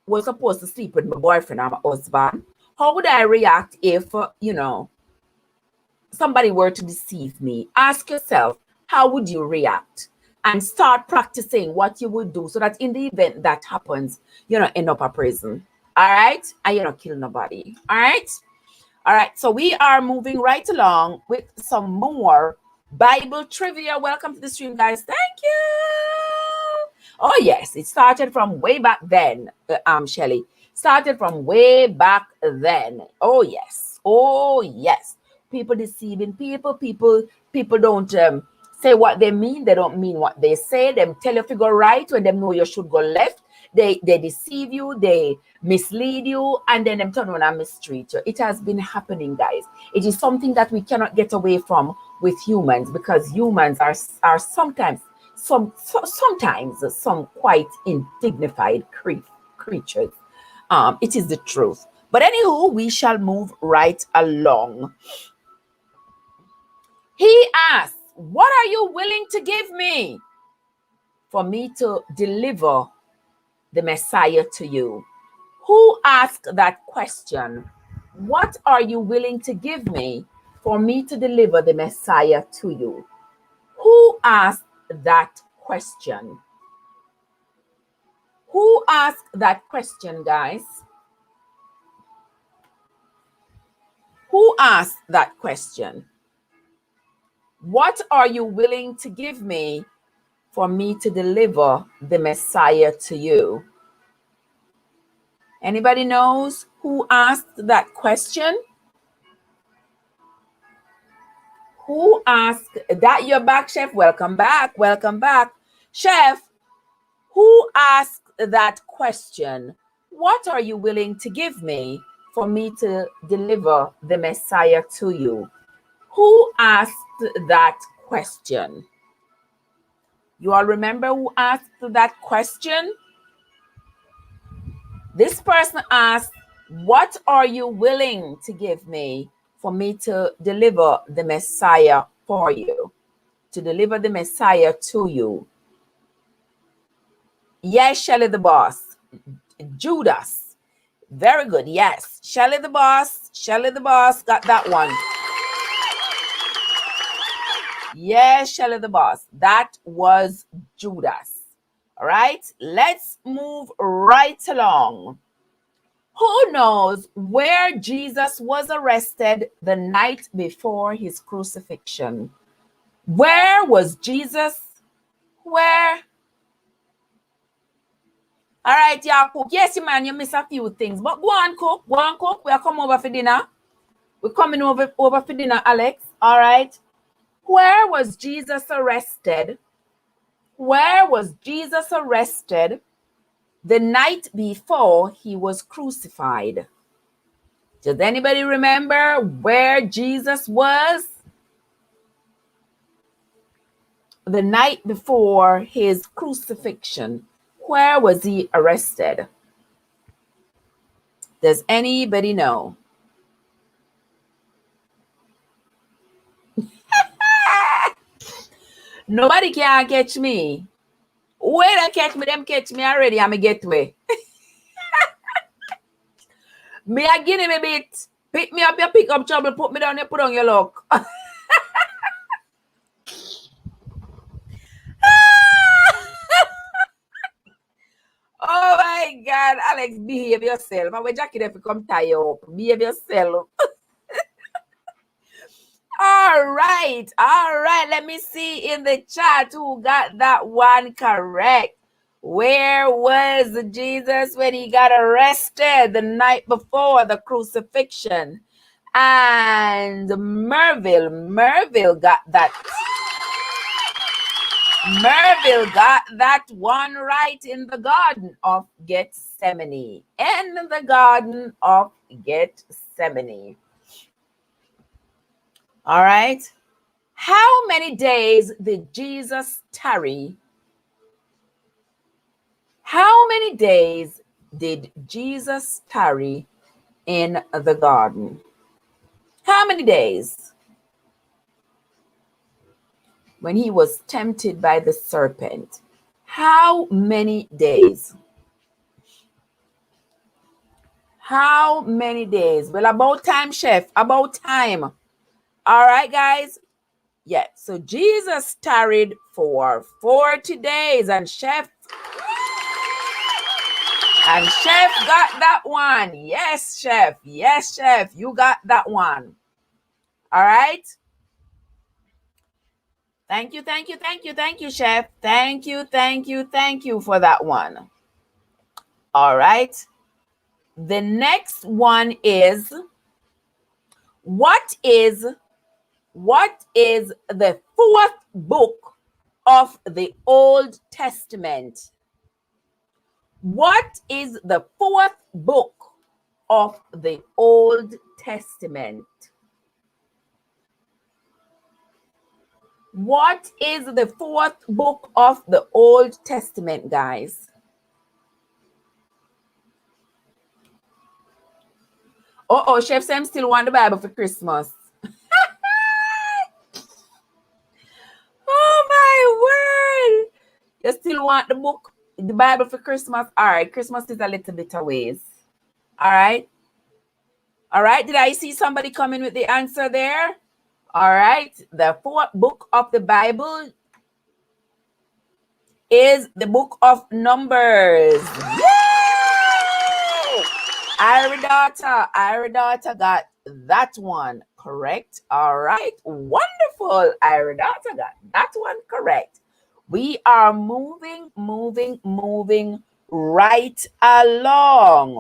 was supposed to sleep with my boyfriend or my husband? How would I react if, somebody were to deceive me? Ask yourself, how would you react? And start practicing what you would do so that in the event that happens, you don't end up in prison. All right? And you don't kill nobody. All right? All right. So we are moving right along with some more Bible trivia. Welcome to the stream, guys. Thank you. Oh, yes. It started from way back then, Shelly. Started from way back then. Oh, yes. Oh, yes. People deceiving people. People don't say what they mean. They don't mean what they say. Them tell you to go right when they know you should go left. They deceive you, they mislead you, and then them turn around and mistreat you. It has been happening, guys. It is something that we cannot get away from with humans, because humans are sometimes some quite indignified creatures. It is the truth. But anywho, we shall move right along. He asked, what are you willing to give me for me to deliver the Messiah to you? Who asked that question? What are you willing to give me for me to deliver the Messiah to you? Who asked that question? Who asked that question, guys? Who asked that question? What are you willing to give me for me to deliver the Messiah to you? Anybody knows who asked that question? Who asked that? You're back, Chef. Welcome back. Welcome back. Chef, who asked that question? What are you willing to give me for me to deliver the Messiah to you? Who asked that question? You all remember who asked that question? This person asked, what are you willing to give me for me to deliver the Messiah for you? To deliver the Messiah to you. Yes, Shelly the boss. Judas. Very good. Yes. Shelly the boss. Shelly the boss got that one. Yes, Shelly the boss. That was Judas. All right. Let's move right along. Who knows where Jesus was arrested the night before his crucifixion? Where was Jesus? Where? All right, yeah, Cook. Yes, man, you miss a few things. But go on, Cook. Go on, Cook. We are coming over for dinner. We're coming over for dinner, Alex. All right. Where was Jesus arrested? Where was Jesus arrested the night before he was crucified? Does anybody remember where Jesus was the night before his crucifixion? Where was he arrested? Does anybody know? Nobody can catch me. Where they catch me, them catch me already. I'm a get way. Me a guinea me bit. Pick me up, you pick up trouble. Put me down, you put on your luck. Oh my God, Alex, behave yourself. And when Jackie if you come tie you up, behave yourself. All right. Let me see in the chat who got that one correct. Where was Jesus when he got arrested the night before the crucifixion? And Merville got that. Merville got that one right in the Garden of Gethsemane. In the Garden of Gethsemane. All right. How many days did Jesus tarry? How many days did Jesus tarry in the garden? How many days? When he was tempted by the serpent. How many days? How many days? Well, about time, chef. About time. All right, guys. Yeah, so Jesus tarried for 40 days, and Chef got that one. Yes, Chef. Yes, Chef. You got that one. All right. Thank you, Chef. Thank you for that one. All right. The next one is, what is the fourth book of the Old Testament? What is the fourth book of the Old Testament? What is the fourth book of the Old Testament, guys? Oh, Chef Sam still want the Bible for Christmas. Oh my word! You still want the Bible for Christmas? All right, Christmas is a little bit a ways. All right. Did I see somebody coming with the answer there? All right. The fourth book of the Bible is the book of Numbers. Yay! Ira daughter got that one correct. All right. Wonderful. Ira daughter got that one correct. We are moving right along.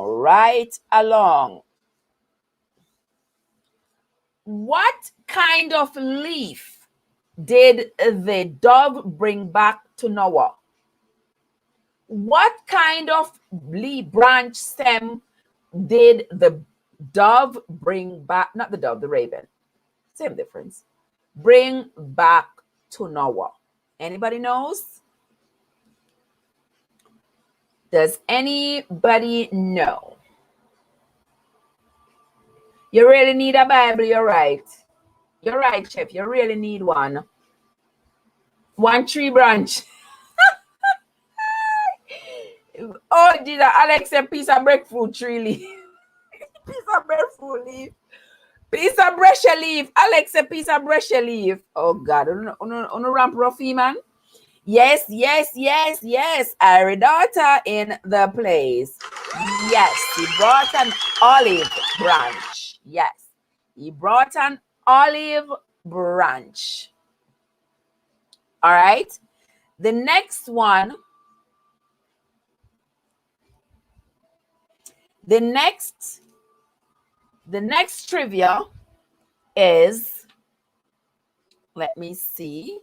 What kind of leaf did the dove bring back to Noah? What kind of leaf, branch, stem did the dove bring back? Not the dove, the raven. Same difference. Bring back to Noah. Anybody knows? Does anybody know? You really need a Bible, you're right. You're right, Chef. You really need one. One tree branch. Oh, Jesus, Alex, a piece of breadfruit tree leaf. Piece of breadfruit leaf. Piece of brescia leaf. Alex, a piece of brescia leaf. Oh, God. On a ramp roughy, man. Yes. Ira daughter in the place. Yes, he brought an olive branch. Yes, he brought an olive branch. All right. The next one. The next trivia is, let me see.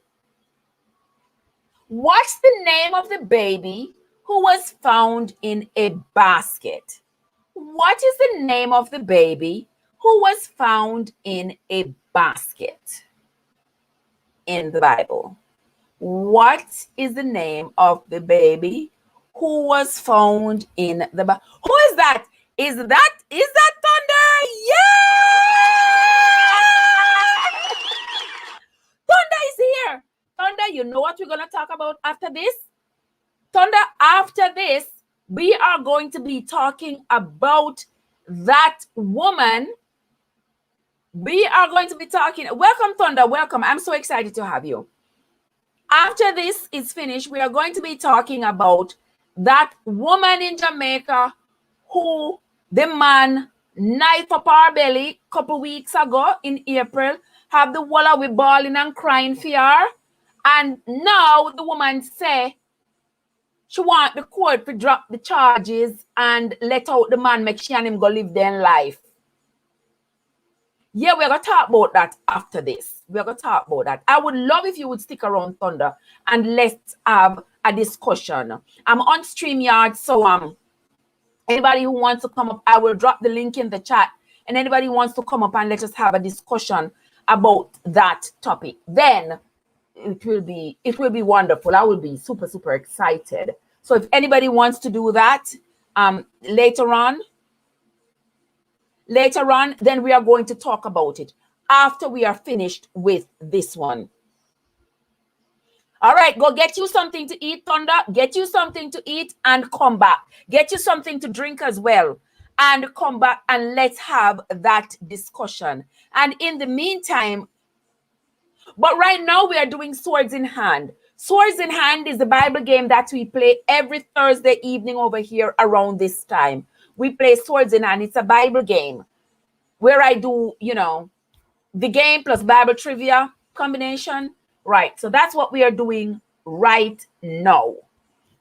What's the name of the baby who was found in a basket? What is the name of the baby who was found in a basket in the Bible? What is the name of the baby who was found in the basket? Who is that? Is that Thunder? Yeah! Thunder is here. Thunder, you know what we're going to talk about after this? Thunder, after this, we are going to be talking about that woman. We are going to be talking. Welcome, Thunder. Welcome. I'm so excited to have you. After this is finished, we are going to be talking about that woman in Jamaica who the man knife up our belly a couple weeks ago in April, have the walla we bawling and crying for her. And now the woman say she want the court to drop the charges and let out the man, make she and him go live their life. Yeah, we're going to talk about that after this. We're going to talk about that. I would love if you would stick around, Thunder, and let's have a discussion. I'm on StreamYard, so anybody who wants to come up, I will drop the link in the chat. And anybody who wants to come up and let us have a discussion about that topic, then it will be wonderful. I will be super, super excited. So if anybody wants to do that later on, then we are going to talk about it after we are finished with this one. All right, go get you something to eat, Thunder. Get you something to eat and come back. Get you something to drink as well and come back and let's have that discussion. And in the meantime, but right now we are doing Swords in Hand. Swords in Hand is the Bible game that we play every Thursday evening over here around this time. We play Swords in Hand. It's a Bible game where I do, the game plus Bible trivia combination. Right. So that's what we are doing right now.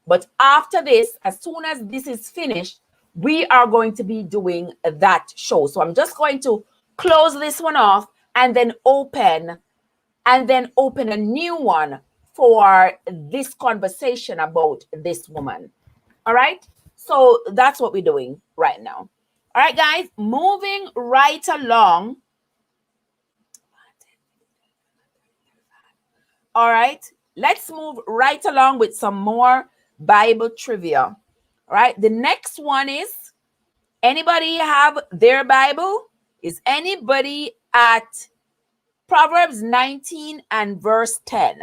But after this, as soon as this is finished, we are going to be doing that show. So I'm just going to close this one off and then open a new one for this conversation about this woman. All right. So that's what we're doing right now. All right, guys, moving right along. All right, let's move right along with some more Bible trivia. All right, the next one is, anybody have their Bible? Is anybody at Proverbs 19 and verse 10?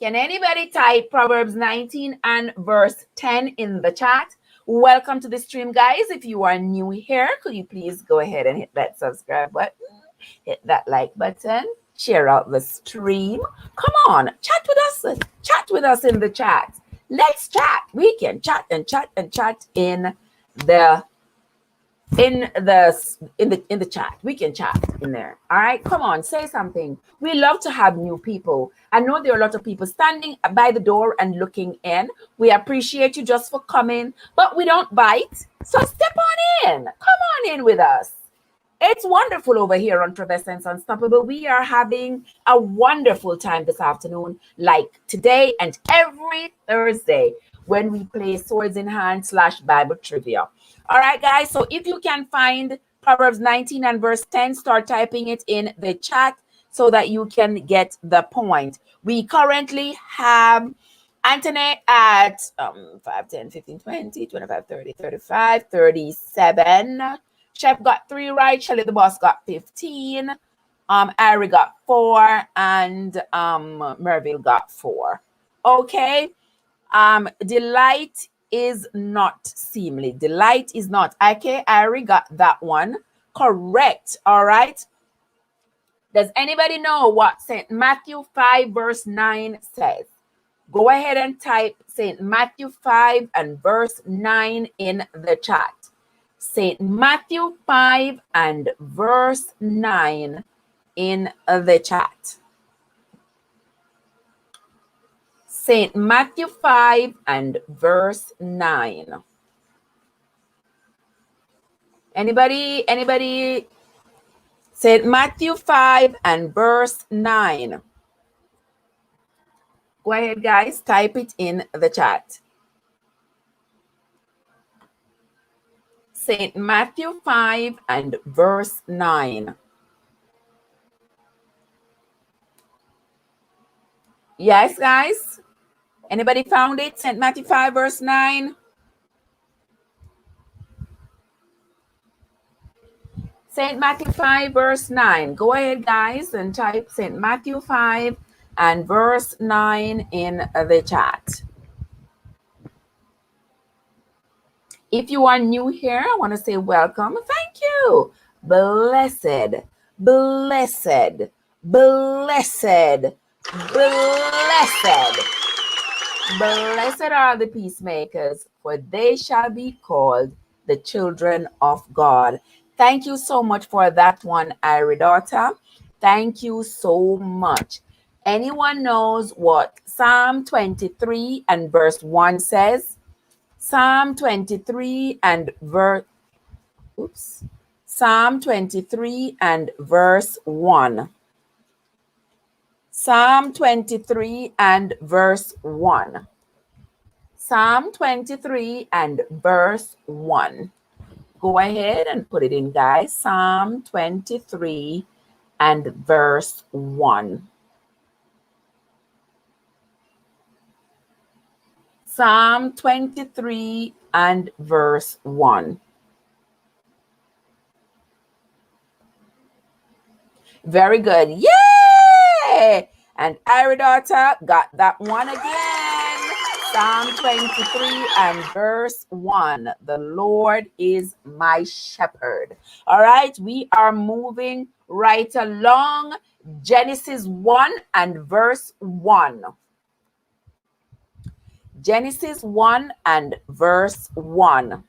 Can anybody type Proverbs 19 and verse 10 in the chat? Welcome to the stream, guys. If you are new here, could you please go ahead and hit that subscribe button, hit that like button, share out the stream. Come on, chat with us in the chat. Let's chat. We can chat and chat and chat in the chat. We can chat in there. All right, come on, say something. We love to have new people. I know there are a lot of people standing by the door and looking in. We appreciate you just for coming, but we don't bite. So step on in. Come on in with us. It's wonderful over here on Trevesense Unstoppable. We are having a wonderful time this afternoon, like today and every Thursday when we play Swords in Hand / Bible Trivia. All right, guys. So if you can find Proverbs 19 and verse 10, start typing it in the chat so that you can get the point. We currently have Antoinette at 5, 10, 15, 20, 25, 30, 35, 37. Chef got 3 right. Shelly the boss got 15. Ari got 4. And Merville got 4. Okay. Delight is not seemly. Delight is not. Okay, Ari got that one correct. All right. Does anybody know what St. Matthew 5 verse 9 says? Go ahead and type St. Matthew 5 and verse 9 in the chat. St. Matthew 5 and verse 9 in the chat. St. Matthew 5 and verse 9. Anybody? St. Matthew 5 and verse 9. Go ahead, guys. Type it in the chat. St. Matthew 5 and verse 9. Yes, guys? Anybody found it? St. Matthew 5 verse 9. St. Matthew 5 verse 9. Go ahead, guys, and type St. Matthew 5 and verse 9 in the chat. If you are new here, I want to say welcome. Thank you. Blessed, blessed, blessed, blessed. Blessed are the peacemakers, for they shall be called the children of God. Thank you so much for that one, Iridata. Thank you so much. Anyone knows what Psalm 23 and verse 1 says? Psalm 23 and Psalm 23 and verse 1. Psalm 23 and verse 1. Psalm 23 and verse 1. Go ahead and put it in, guys. Psalm 23 and verse 1. Psalm 23 and verse 1. Very good. Yay! And Iridata got that one again. Psalm 23 and verse 1. The Lord is my shepherd. All right, we are moving right along. Genesis 1 and verse 1. Genesis 1 and verse 1.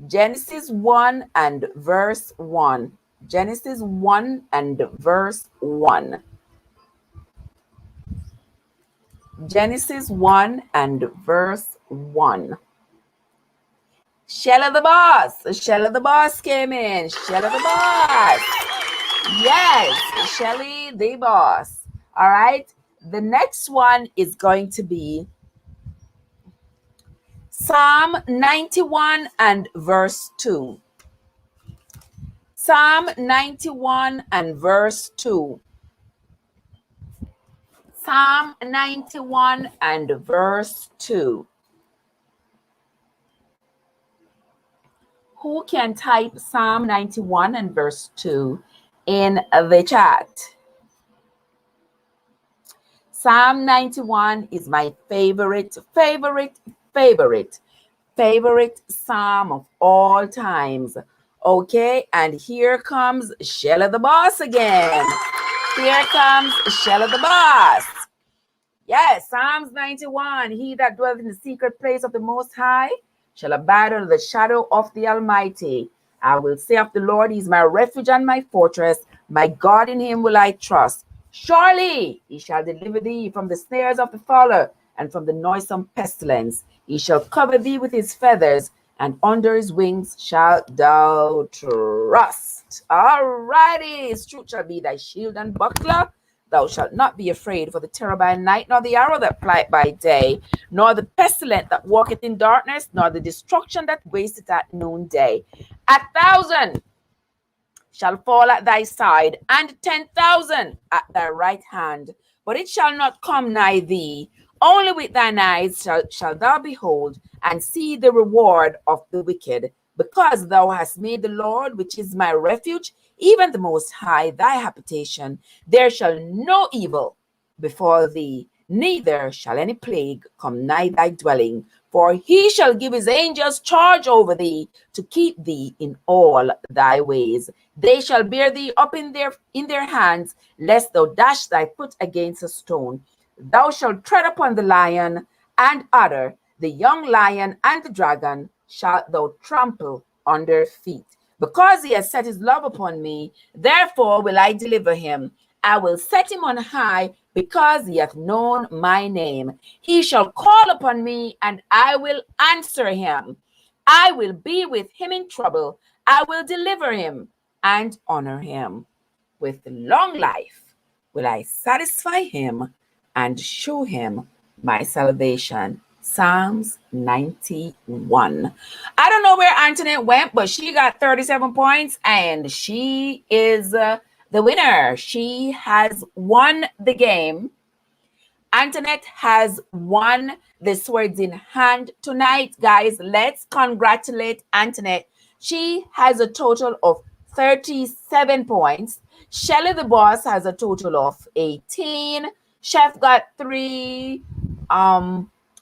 Genesis 1 and verse 1. Genesis 1 and verse 1. Genesis 1 and verse 1. Shella the boss. Shella the boss came in. Shella the boss. Yes, Shelly the boss. All right. The next one is going to be Psalm 91 and verse 2. Psalm 91 and verse 2. Psalm 91 and verse 2. Who can type Psalm 91 and verse 2 in the chat? Psalm 91 is my favorite Psalm of all times. Okay, and here comes Shella the boss again. Here comes Shella the boss. Yes, Psalms 91. He that dwelleth in the secret place of the Most High shall abide under the shadow of the Almighty. I will say of the Lord, he is my refuge and my fortress. My God, in him will I trust. Surely he shall deliver thee from the snares of the fowler and from the noisome pestilence. He shall cover thee with his feathers, and under his wings shalt thou trust. All righty. His truth shall be thy shield and buckler. Thou shalt not be afraid for the terror by night, nor the arrow that flieth by day, nor the pestilence that walketh in darkness, nor the destruction that wasteth at noonday. 1,000 shall fall at thy side, and 10,000 at thy right hand, but it shall not come nigh thee. Only with thine eyes shall thou behold and see the reward of the wicked, because thou hast made the Lord, which is my refuge, even the Most High, thy habitation. There shall no evil befall thee, neither shall any plague come nigh thy dwelling. For he shall give his angels charge over thee, to keep thee in all thy ways. They shall bear thee up in their hands, lest thou dash thy foot against a stone. Thou shalt tread upon the lion and adder, the young lion and the dragon shalt thou trample under feet. Because he has set his love upon me, therefore will I deliver him. I will set him on high, because he hath known my name. He shall call upon me, and I will answer him. I will be with him in trouble. I will deliver him and honor him. With long life will I satisfy him and show him my salvation. Psalms 91. I don't know where Antoinette went, but she got 37 points, and she is the winner. She has won the game. Antoinette has won the Swords in Hand tonight, guys. Let's congratulate Antoinette. She has a total of 37 points. Shelly the boss has a total of 18. Chef got 3.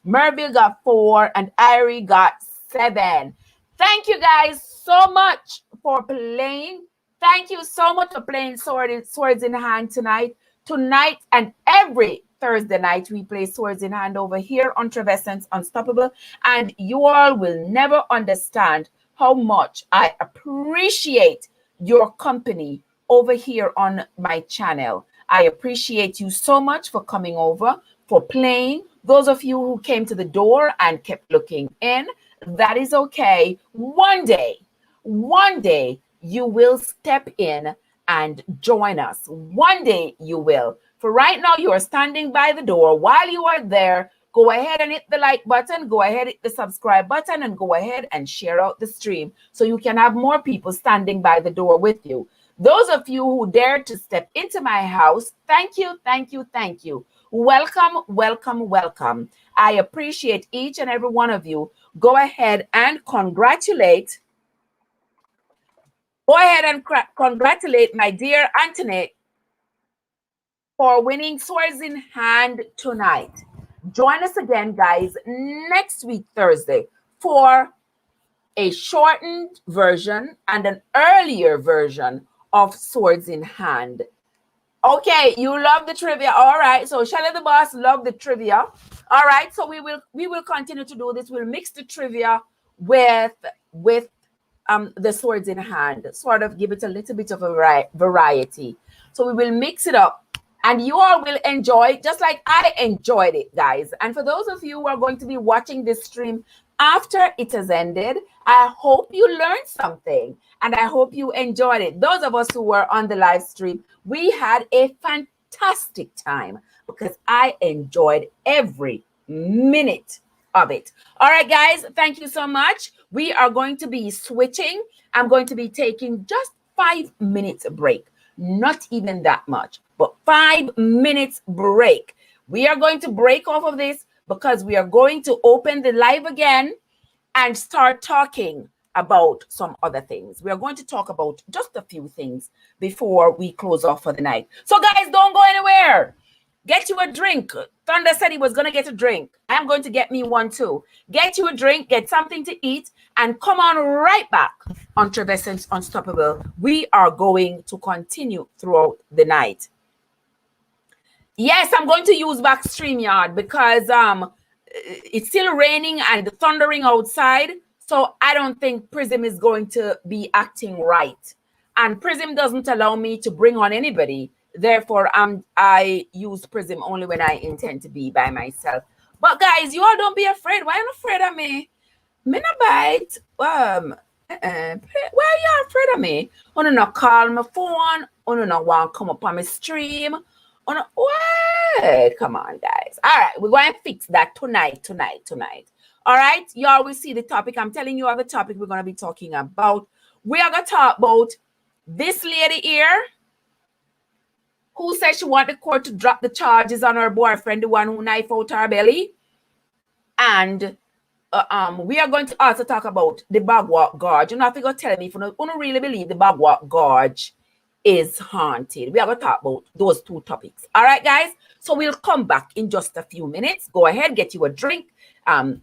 Merville got 4, and Irie got 7. Thank you guys so much for playing. Thank you so much for playing Swords in Hand tonight. Tonight and every Thursday night, we play Swords in Hand over here on Trevassence Unstoppable. And you all will never understand how much I appreciate your company over here on my channel. I appreciate you so much for coming over, for playing. Those of you who came to the door and kept looking in, that is okay. One day, you will step in and join us. One day you will. For right now, you are standing by the door. While you are there, go ahead and hit the like button, go ahead, hit the subscribe button, and go ahead and share out the stream so you can have more people standing by the door with you. Those of you who dared to step into my house, thank you, thank you, thank you. Welcome, welcome, welcome. I appreciate each and every one of you. Go ahead and congratulate. Go ahead and congratulate my dear Antoinette for winning Swords in Hand tonight. Join us again, guys, next week, Thursday, for a shortened version and an earlier version of Swords in Hand. Okay, you love the trivia. All right. So Shelly the boss love the trivia. All right. So we will continue to do this. We'll mix the trivia with the Swords in Hand, sort of give it a little bit of a variety. So we will mix it up. And you all will enjoy it just like I enjoyed it, guys. And for those of you who are going to be watching this stream after it has ended, I hope you learned something and I hope you enjoyed it. Those of us who were on the live stream, we had a fantastic time because I enjoyed every minute of it. All right, guys, thank you so much. We are going to be switching. I'm going to be taking just 5 minutes break. Not even that much, but 5 minutes break. We are going to break off of this because we are going to open the live again and start talking about some other things. We are going to talk about just a few things before we close off for the night. So guys, don't go anywhere. Get you a drink. Thunder said he was going to get a drink. I'm going to get me one too. Get you a drink, get something to eat, and come on right back on Trevassence Unstoppable. We are going to continue throughout the night. Yes, I'm going to use back StreamYard because it's still raining and thundering outside. So I don't think Prism is going to be acting right. And Prism doesn't allow me to bring on anybody. Therefore, I use Prism only when I intend to be by myself. But guys, you all don't be afraid. Why are you afraid of me? Me not bite. Why are you afraid of me? You not call my phone. You not want to come up on my stream. Wait, come on, guys. All right, we're going to fix that tonight. All right, y'all will see the topic. I'm telling you all the topic we're going to be talking about. We are going to talk about this lady here who said she wanted the court to drop the charges on her boyfriend, the one who knifed out her belly. And we are going to also talk about the Bagwalk Gorge. You know, if you go tell me if you don't really believe the Bagwalk Gorge is haunted. We are going to talk about those two topics. All right, guys? So we'll come back in just a few minutes. Go ahead, get you a drink,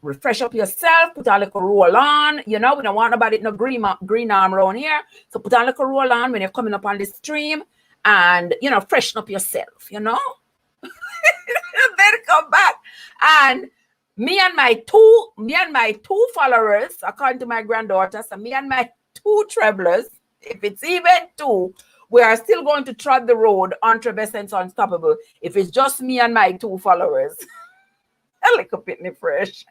refresh up yourself, put on a little roll on. You know, we don't want nobody no green arm around here. So put on a little roll on when you're coming up on the stream and, you know, freshen up yourself, you know? Then come back. And me and my two followers, according to my granddaughter, so me and my two travelers, if it's even two, we are still going to trot the road on Trevassence Unstoppable if it's just me and my two followers. A little bit fresh.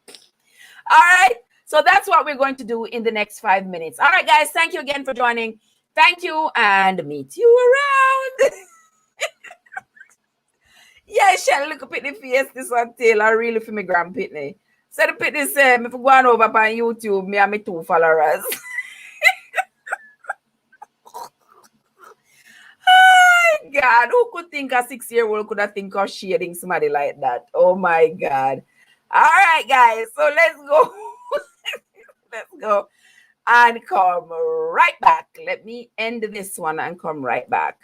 All right. So that's what we're going to do in the next 5 minutes. All right, guys. Thank you again for joining. Thank you and meet you around. Yeah, Shelly, look up at the face this one tail. I really feel me grand pitney. So the pitney say, if I go on over on YouTube, me and my two followers. Oh, God, who could think a 6-year-old could have think of shading somebody like that? Oh, my God. All right, guys. So let's go. Let's go. and come right back. Let me end this one and come right back.